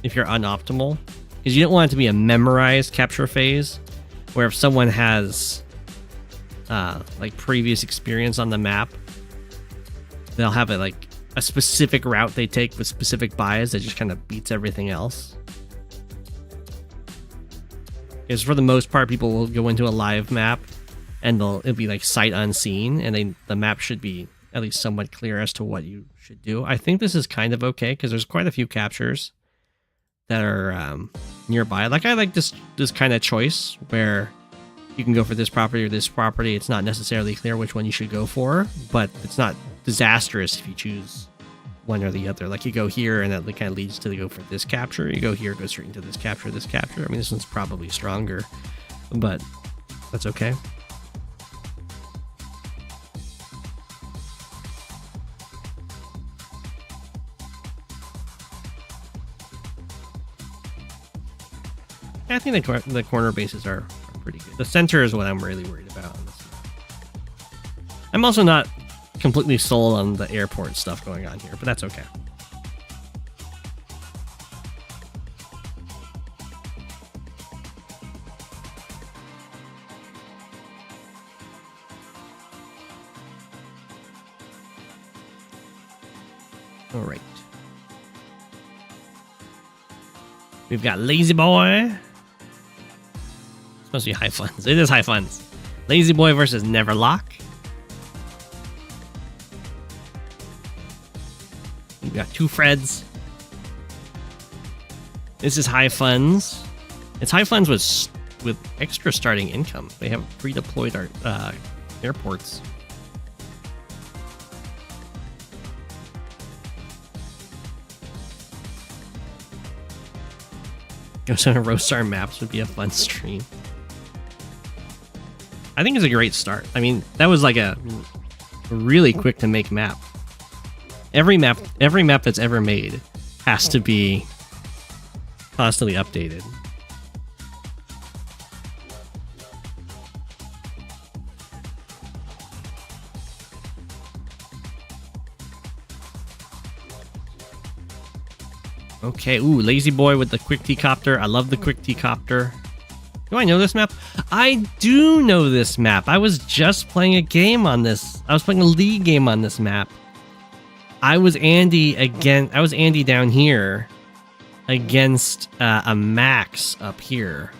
if you're unoptimal, because you don't want it to be a memorized capture phase, where if someone has like previous experience on the map, they'll have a specific route they take with specific buys that just kind of beats everything else. Because for the most part, people will go into a live map and it'll be like sight unseen, and the map should be at least somewhat clear as to what you should do. I think this is kind of okay because there's quite a few captures that are nearby. Like, I like this kind of choice where you can go for this property or this property. It's not necessarily clear which one you should go for, but it's not disastrous if you choose one or the other. Like, you go here and that kind of leads to go for this capture. You go here, go straight into this capture, this capture. I mean, this one's probably stronger, but that's okay. I think the corner bases are pretty good. The center is what I'm really worried about on this map. I'm also not completely sold on the airport stuff going on here, but that's okay. All right. We've got lazyboi. Supposed to be high funds. It is high funds. Lazyboi versus Neverlocke. We've got two Freds. This is high funds. It's high funds with extra starting income. They have pre-deployed airports. Go7 Roastar maps would be a fun stream. I think it's a great start. I mean, that was like a really quick to make map. Every map that's ever made has to be constantly updated. Okay, ooh, lazyboi with the quick T-copter. I love the quick T-copter. Do I know this map? I do know this map. I was just playing a game on this. I was playing a league game on this map. I was Andy again. I was Andy down here against a Max up here.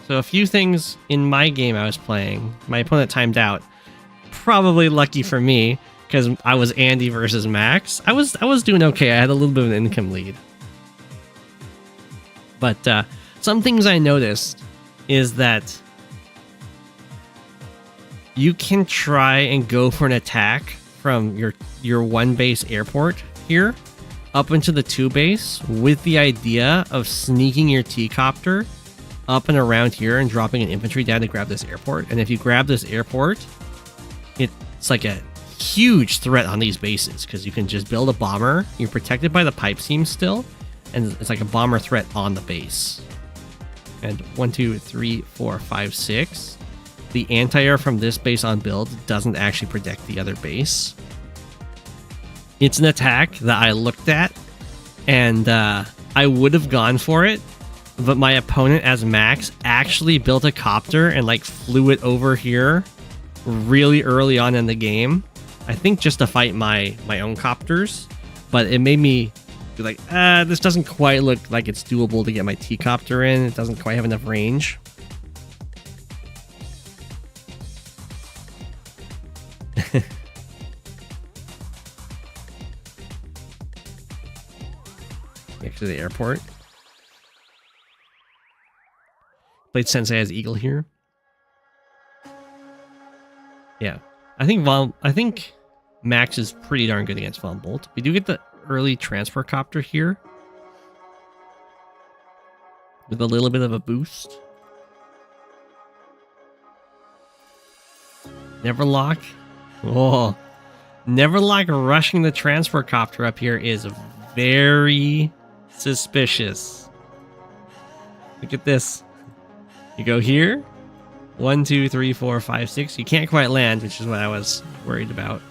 So a few things in my game I was playing. My opponent timed out. probably lucky for me because I was Andy versus Max. I was doing okay. I had a little bit of an income lead. But some things I noticed is that you can try and go for an attack from your 1 base airport here up into the 2 base with the idea of sneaking your T-copter up and around here and dropping an infantry down to grab this airport. And if you grab this airport, it's like a huge threat on these bases because you can just build a bomber. You're protected by the pipe seam still, and it's like a bomber threat on the base. And 1, 2, 3, 4, 5, 6. The anti-air from this base on build doesn't actually protect the other base. It's an attack that I looked at, and I would have gone for it, but my opponent as Max actually built a copter and like flew it over here really early on in the game. I think just to fight my own copters, but it made me be like, this doesn't quite look like it's doable to get my T-copter in. It doesn't quite have enough range. Next to the airport. Played Sensei as Eagle here. Yeah. I think Max is pretty darn good against Von Bolt. We do get the early transfer copter here with a little bit of a boost. Neverlocke. Oh, Neverlocke rushing the transfer copter up here is very suspicious. Look at this. You go here. 1, 2, 3, 4, 5, 6. You can't quite land, which is what I was worried about.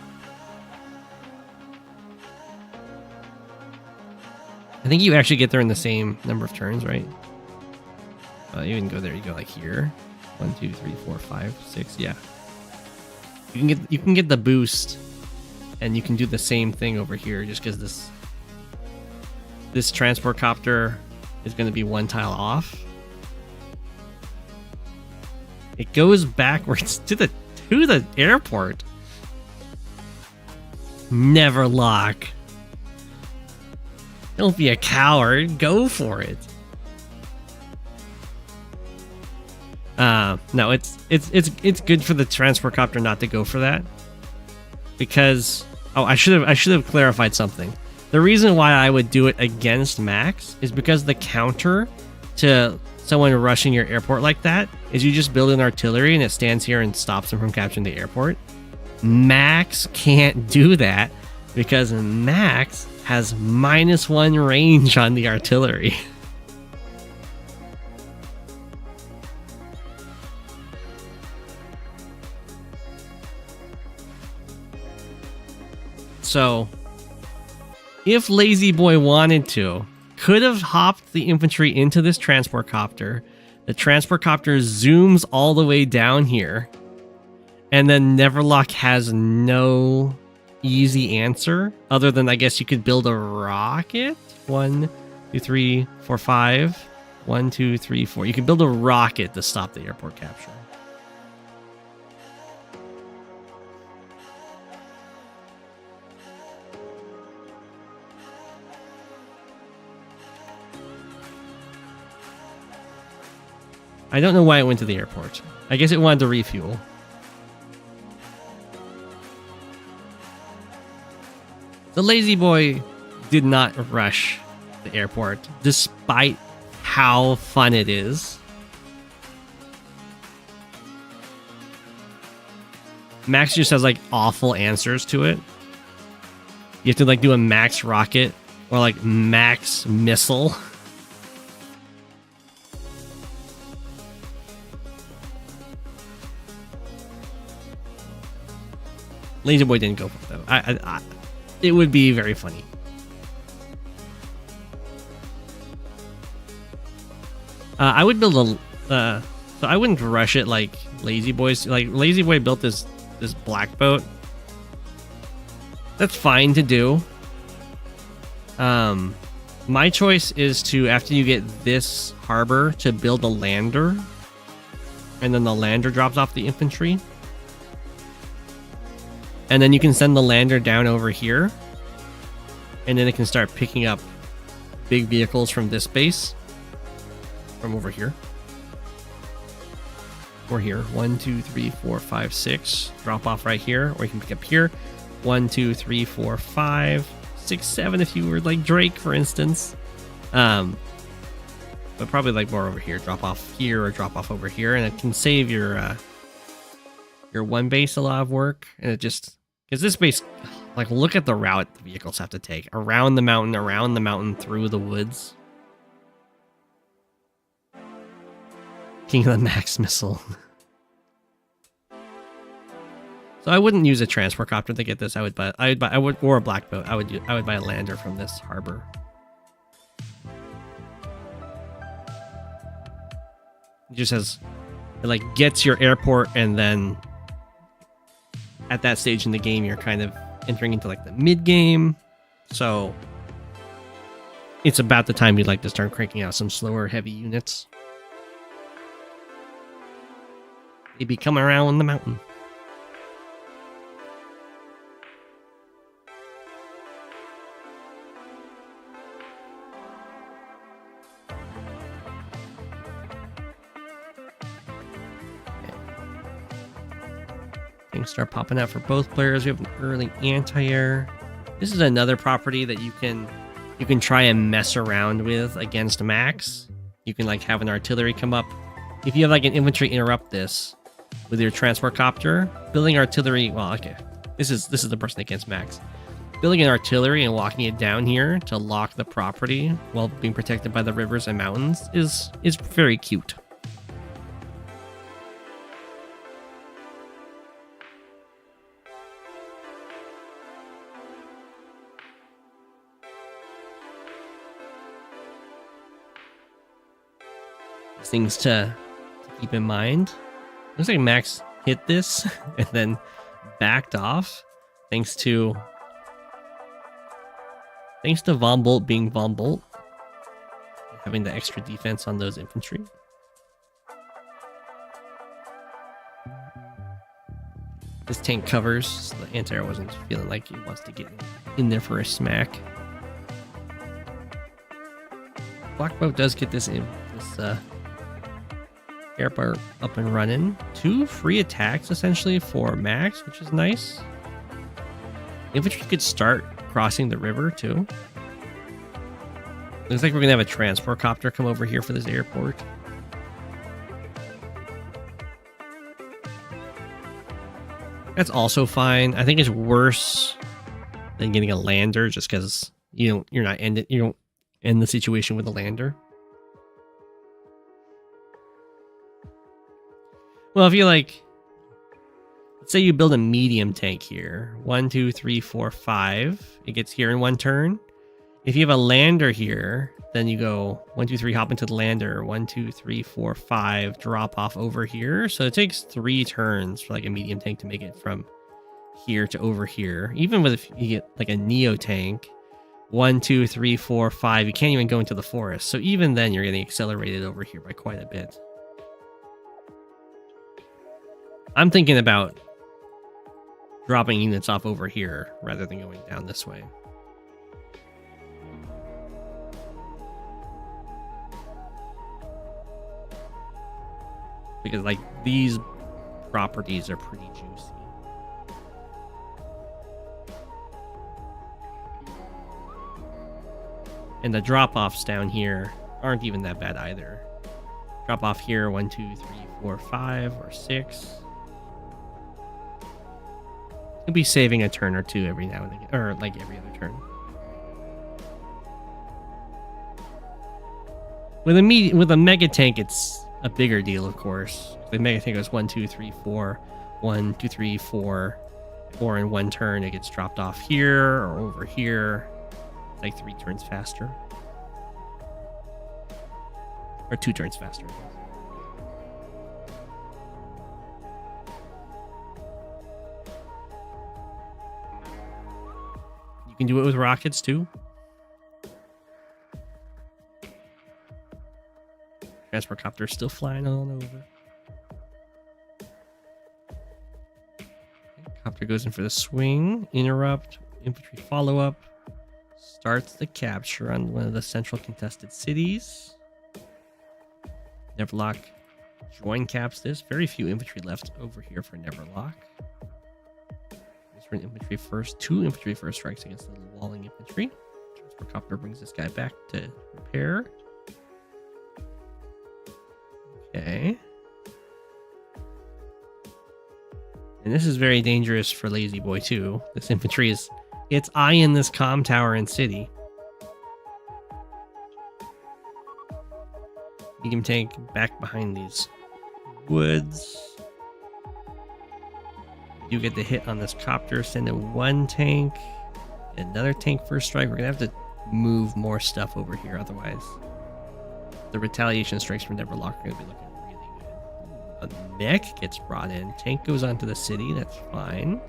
I think you actually get there in the same number of turns, right? You can go there. You go like here. 1, 2, 3, 4, 5, 6. Yeah. You can get the boost, and you can do the same thing over here. Just because this transport copter is going to be 1 tile off. It goes backwards to the airport. Neverlocke. Don't be a coward. Go for it. No, it's good for the transport copter not to go for that, because I should have clarified something. The reason why I would do it against Max is because the counter to someone rushing your airport like that is you just build an artillery and it stands here and stops them from capturing the airport. Max can't do that because Max has -1 range on the artillery. So, if lazyboi wanted to, could have hopped the infantry into this transport copter. The transport copter zooms all the way down here, and then Neverlocke has no easy answer other than, I guess, you could build a rocket. 1, 2, 3, 4, 5. 1, 2, 3, 4. You can build a rocket to stop the airport capture. I don't know why it went to the airport. I guess it wanted to refuel. The lazyboi did not rush the airport, despite how fun it is. Max just has like awful answers to it. You have to like do a max rocket or like max missile. lazyboi didn't go for it though. It would be very funny. I would build a so I wouldn't rush it like lazyboi's. Like lazyboi built this black boat. That's fine to do. My choice is to, after you get this harbor, to build a lander, and then the lander drops off the infantry. And then you can send the lander down over here. And then it can start picking up big vehicles from this base. From over here. Or here. 1, 2, 3, 4, 5, 6. Drop off right here. Or you can pick up here. 1, 2, 3, 4, 5, 6, 7 if you were like Drake, for instance. But probably like more over here. Drop off here or drop off over here. And it can save your one base a lot of work. And it just... Because this base... Like, look at the route the vehicles have to take. Around the mountain, through the woods. King of the Max missile. So I wouldn't use a transport copter to get this. I would buy or a black boat. I would buy a lander from this harbor. It just has, it like gets your airport, and then at that stage in the game, you're kind of entering into like the mid game. So it's about the time you'd like to start cranking out some slower, heavy units. Maybe come around the mountain. Things start popping out for both players. We have an early anti-air. This is another property that you can try and mess around with against Max. You can like have an artillery come up. If you have like an infantry interrupt this with your transport copter, building artillery. Well, okay, this is the person against Max. Building an artillery and walking it down here to lock the property while being protected by the rivers and mountains is very cute. Things to keep in mind. Looks like Max hit this and then backed off thanks to Von Bolt being Von Bolt, having the extra defense on those infantry. This tank covers, so the anti-air wasn't feeling like he wants to get in there for a smack. Black boat does get this airport up and running. 2 free attacks essentially for Max, which is nice. Infantry could start crossing the river too. Looks like we're gonna have a transport copter come over here for this airport. That's also fine. I think it's worse than getting a lander, just because you don't end the situation with a lander. Well, if you like, let's say you build a medium tank here. 1, 2, 3, 4, 5. It gets here in 1 turn. If you have a lander here, then you go 1, 2, 3, hop into the lander. 1, 2, 3, 4, 5, drop off over here. So it takes 3 turns for like a medium tank to make it from here to over here. Even with if you get like a neo tank, 1, 2, 3, 4, 5, you can't even go into the forest. So even then, you're getting accelerated over here by quite a bit. I'm thinking about dropping units off over here rather than going down this way. Because like these properties are pretty juicy. And the drop-offs down here aren't even that bad either. Drop off here, 1, 2, 3, 4, 5, or 6. You'll be saving a turn or two every now and again, or like every other turn. With a mega tank, it's a bigger deal, of course. The mega tank goes 1, 2, 3, 4, 1, 2, 3, 4, or in 1 turn it gets dropped off here or over here. It's like 3 turns faster, or 2 turns faster. You can do it with rockets too. Transport copter still flying on over. Copter goes in for the swing. Interrupt. Infantry follow-up. Starts the capture on one of the central contested cities. Neverlocke join caps this. Very few infantry left over here for Neverlocke. This for an infantry first. 2 infantry first strikes against the walling infantry. Copter brings this guy back to repair. Okay. And this is very dangerous for lazyboi too. This infantry is... It's eyeing this comm tower and city. Medium tank back behind these woods. You get the hit on this copter. Send in 1 tank. Another tank first strike. We're going to have to move more stuff over here. Otherwise, the retaliation strikes from Neverlocke are going to be looking really good. A mech gets brought in. Tank goes onto the city. That's fine.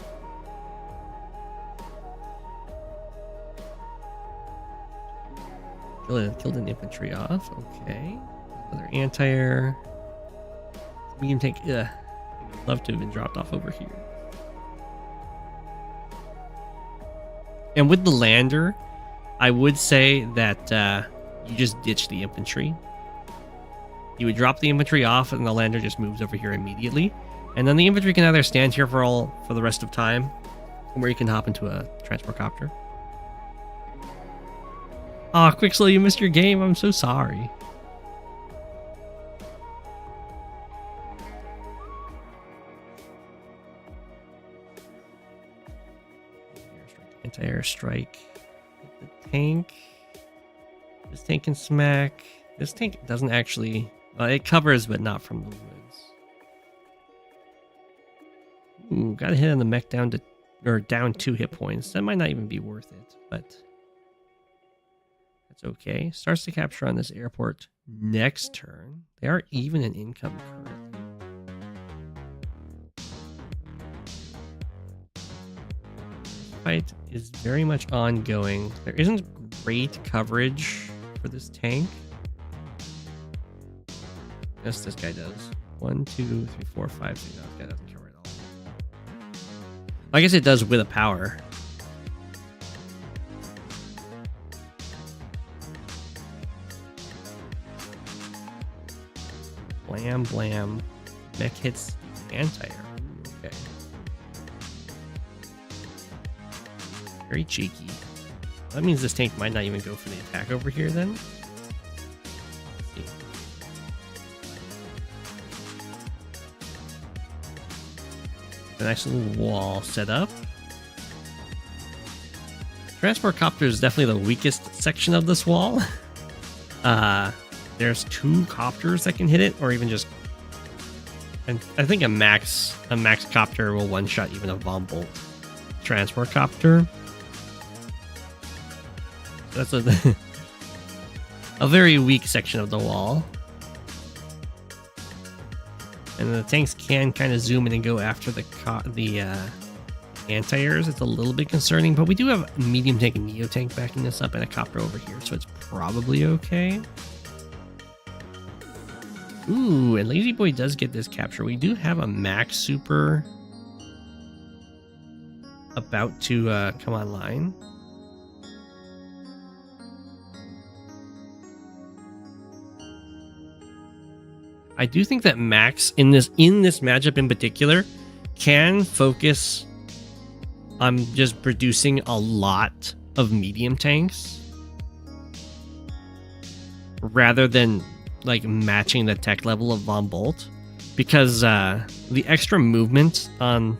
Killed an infantry off. Okay. Another anti-air. Medium tank. Ugh. I'd love to have been dropped off over here. And with the lander, I would say that you just ditch the infantry. You would drop the infantry off, and the lander just moves over here immediately. And then the infantry can either stand here for the rest of time, or you can hop into a transport copter. Aw, oh, Quickslow, you missed your game. I'm so sorry. Anti-air strike. The tank. This tank can smack. This tank doesn't actually... it covers, but not from the woods. Ooh, got a hit on the mech down 2 hit points. That might not even be worth it, but... That's okay. Starts to capture on this airport next turn. They are even in income currently. Fight is very much ongoing. There isn't great coverage for this tank. Yes, this guy does. 1, 2, 3, 4, 5, 6. No, this guy doesn't cover at all. I guess it does with a power. Blam, blam. Mech hits anti-air. Okay. Very cheeky. That means this tank might not even go for the attack over here then. Let's see. A nice little wall set up. Transport copter is definitely the weakest section of this wall. There's 2 copters that can hit it, or even just... And I think a max copter will one-shot even a Von Bolt transport copter. That's a very weak section of the wall. And the tanks can kind of zoom in and go after the anti-airs. It's a little bit concerning, but we do have a medium tank and neo tank backing this up and a copter over here, so it's probably okay. Ooh, and lazyboi does get this capture. We do have a max super about to come online. I do think that Max in this matchup in particular can focus on just producing a lot of medium tanks rather than like matching the tech level of Von Bolt, because the extra movement on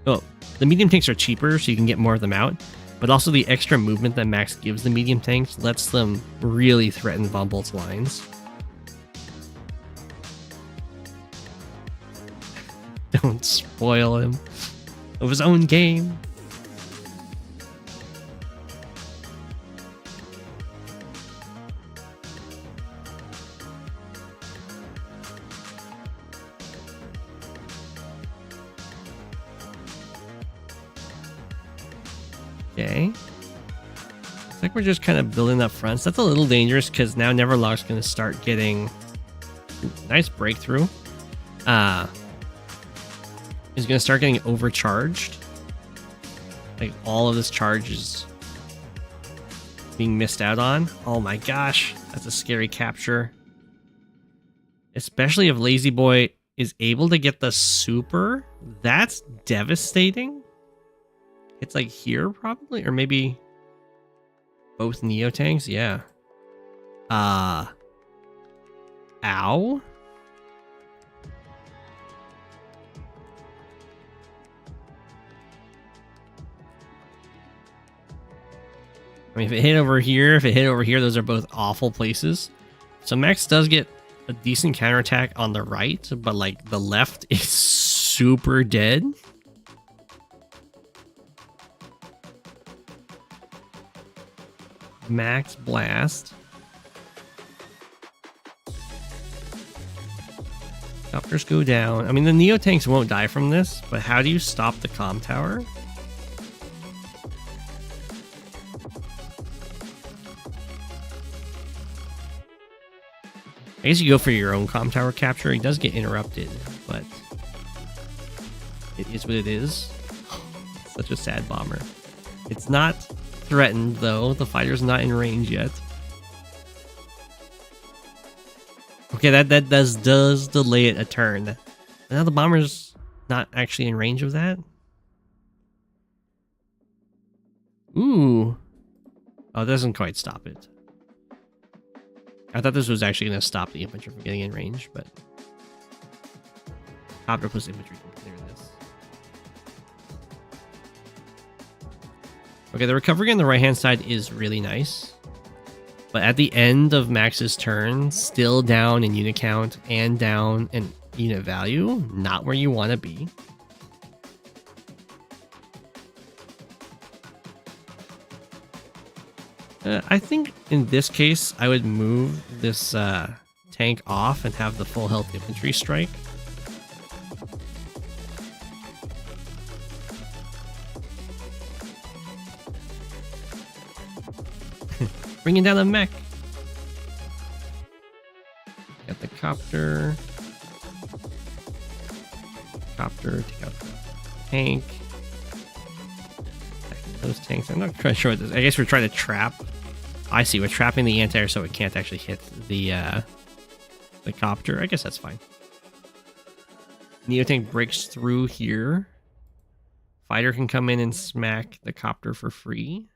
the medium tanks are cheaper, so you can get more of them out, but also the extra movement that Max gives the medium tanks lets them really threaten Von Bolt's lines. Don't spoil him of his own game. Okay. Looks like we're just kind of building up fronts. That's a little dangerous because now Neverlocke's going to start getting nice breakthrough. is going to start getting overcharged. Like all of this charge is being missed out on. Oh my gosh, that's a scary capture. Especially if lazyboi is able to get the super. That's devastating. It's like here probably, or maybe both Neo tanks. Yeah. Ow. I mean, if it hit over here, those are both awful places. So Max does get a decent counterattack on the right, but like the left is super dead. Max blast. Copters go down. I mean, the Neo tanks won't die from this, but how do you stop the comm tower? I guess you go for your own comm tower capture. He does get interrupted, but it is what it is. Such a sad bomber. It's not threatened, though. The fighter's not in range yet. Okay, that does delay it a turn. Now the bomber's not actually in range of that. Ooh. Oh, it doesn't quite stop it. I thought this was actually going to stop the infantry from getting in range, but copter plus infantry can clear this. Okay, the recovery on the right-hand side is really nice. But at the end of Max's turn, still down in unit count and down in unit value. Not where you want to be. I think in this case, I would move this tank off and have the full health infantry strike. Bringing down the mech. Got the copter. Copter, take out the tank. Those tanks. I'm not quite sure what this. I guess we're trying to trap. I see. We're trapping the anti-air so it can't actually hit the copter. I guess that's fine. Neo tank breaks through here. Fighter can come in and smack the copter for free.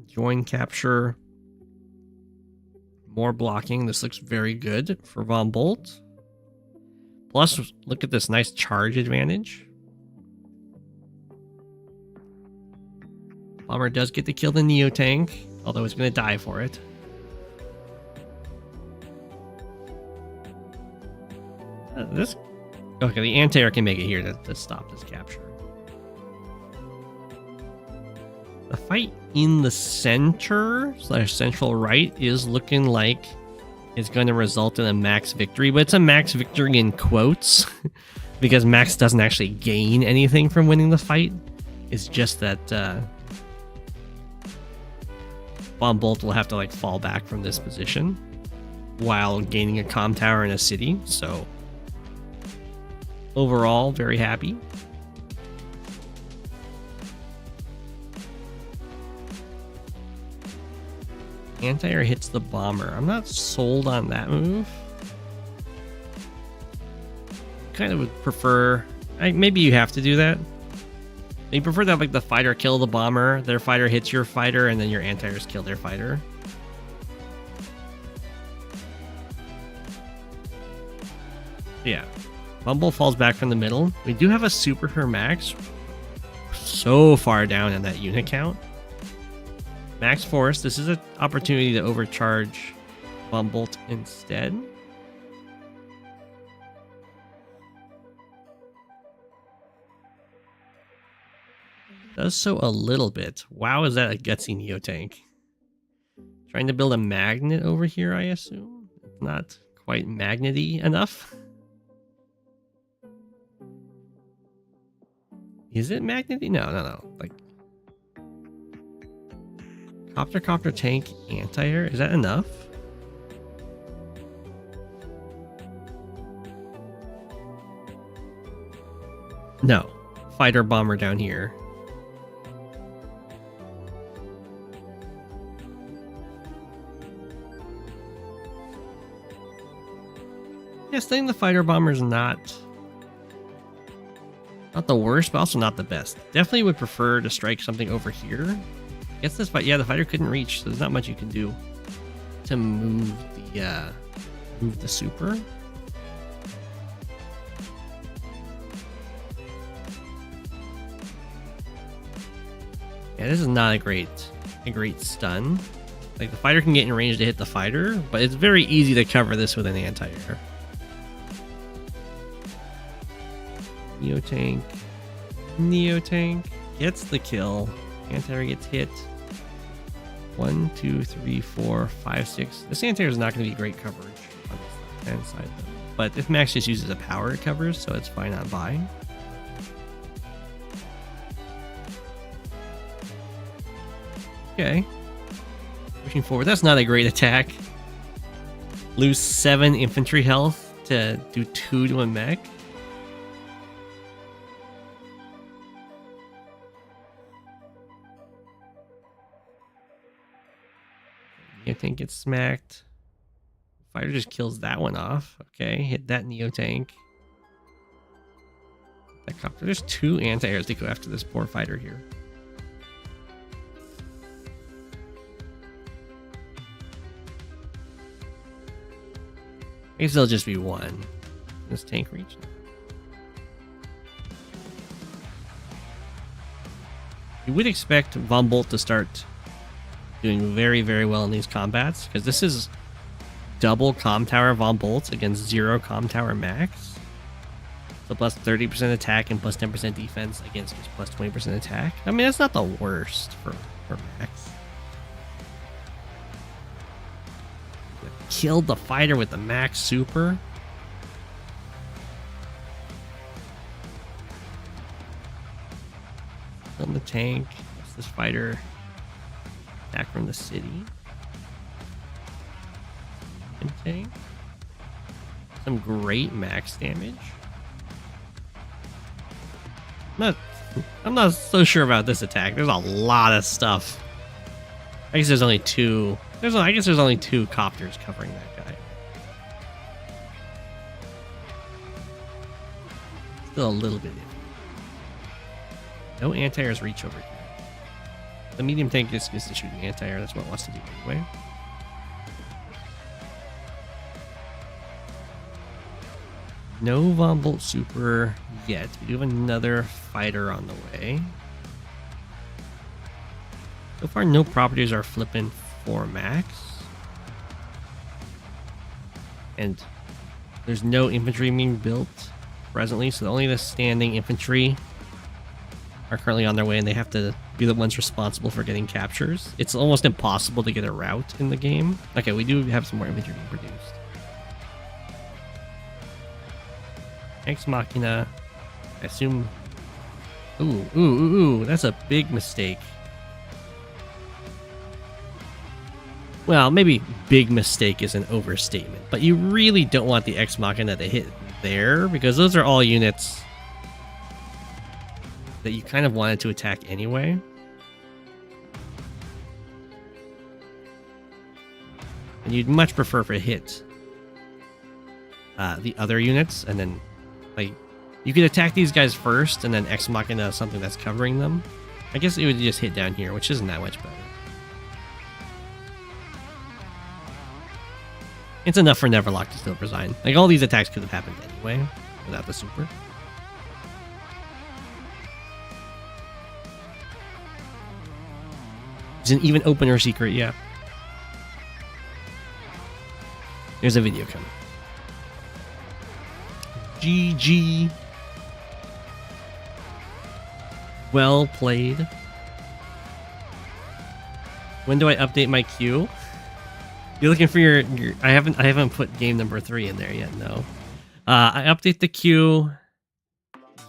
Join capture. More blocking. This looks very good for Von Bolt. Plus, look at this nice charge advantage. Bomber does get to kill the Neo tank, although it's going to die for it. Okay, the anti-air can make it here to stop this capture. The fight in the center / central right is looking like it's going to result in a max victory, but it's a max victory in quotes because Max doesn't actually gain anything from winning the fight. It's just that Von Bolt will have to like fall back from this position while gaining a comm tower in a city. So overall, very happy. Anti-air hits the bomber. I'm not sold on that move. Kind of would prefer... maybe you have to do that. You prefer to have like the fighter kill the bomber, their fighter hits your fighter, and then your anti-airs kill their fighter. Yeah. Bumble falls back from the middle. We do have a super for Max. So far down in that unit count. Max Force, this is an opportunity to overcharge Bumbolt instead. Does so a little bit. Wow, is that a gutsy Neo tank? Trying to build a magnet over here, I assume. Not quite magnety enough. Is it magnety? No. Like Copter tank anti-air. Is that enough? No. Fighter bomber down here. Yeah, staying the fighter bomber is not the worst, but also not the best. Definitely would prefer to strike something over here. I guess this fight, yeah, the fighter couldn't reach, so there's not much you can do to move the super. Yeah, this is not a great stun. Like, the fighter can get in range to hit the fighter, but it's very easy to cover this with an anti-air. Neo tank gets the kill. Anti-air gets hit. 1, 2, 3, 4, 5, 6. This anti-air is not going to be great coverage on the left-hand side, though. But if Max just uses a power, it covers, so it's fine on buying. Okay. Pushing forward. That's not a great attack. Lose 7 infantry health to do 2 to a mech. Neo tank gets smacked. Fighter just kills that one off. Okay, hit that Neo tank. That copter. There's 2 anti-airs to go after this poor fighter here. I guess there'll just be 1. This tank reach. You would expect Von Bolt to start doing very, very well in these combats, because this is double comm tower Von Bolt against 0 comm tower Max. So plus 30% attack and plus 10% defense against just plus 20% attack. I mean, that's not the worst for Max. Killed the fighter with the Max super. Killed the tank. What's this fighter? Attack from the city. And tank. Some great Max damage. I'm not so sure about this attack. There's a lot of stuff. I guess there's only 2. I guess there's only 2 copters covering that guy. Still a little bit iffy. No anti-airs reach over here. The medium tank just gets to shoot an anti-air. That's what it wants to do anyway. No Von Bolt super yet. We do have another fighter on the way. So far, no properties are flipping for Max. And there's no infantry being built presently, so only the standing infantry are currently on their way, and they have to be the ones responsible for getting captures. It's almost impossible to get a route in the game. Okay, we do have some more infantry being produced. Ex Machina, I assume... Ooh, that's a big mistake. Well, maybe big mistake is an overstatement, but you really don't want the Ex Machina to hit there, because those are all units that you kind of wanted to attack anyway. And you'd much prefer for hit the other units, and then like you could attack these guys first, and then Ex Machina something that's covering them. I guess it would just hit down here, which isn't that much better. It's enough for Neverlocke to still resign. Like, all these attacks could have happened anyway without the super. It's an even opener secret, yeah. There's a video coming. GG. Well played. When do I update my queue? You're looking for your I haven't put game number 3 in there yet, no. I update the queue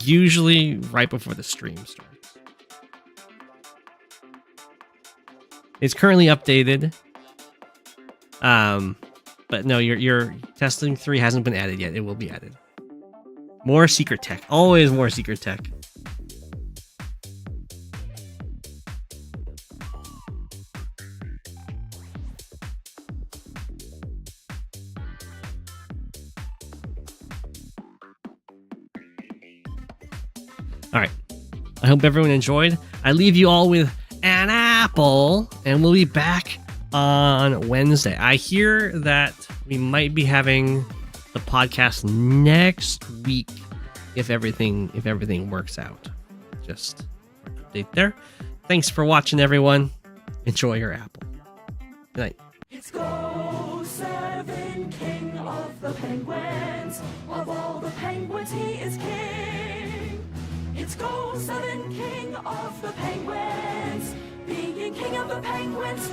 usually right before the stream starts. It's currently updated. But no, your testing 3 hasn't been added yet. It will be added. More secret tech. Always more secret tech. All right. I hope everyone enjoyed. I leave you all with an apple, and we'll be back on Wednesday. I hear that we might be having the podcast next week if everything works out. Just update there. Thanks for watching, everyone. Enjoy your apple. Good night. It's Go7, king of the penguins. Of all the penguins, he is king. It's Go7, king of the penguins. Being king of the penguins.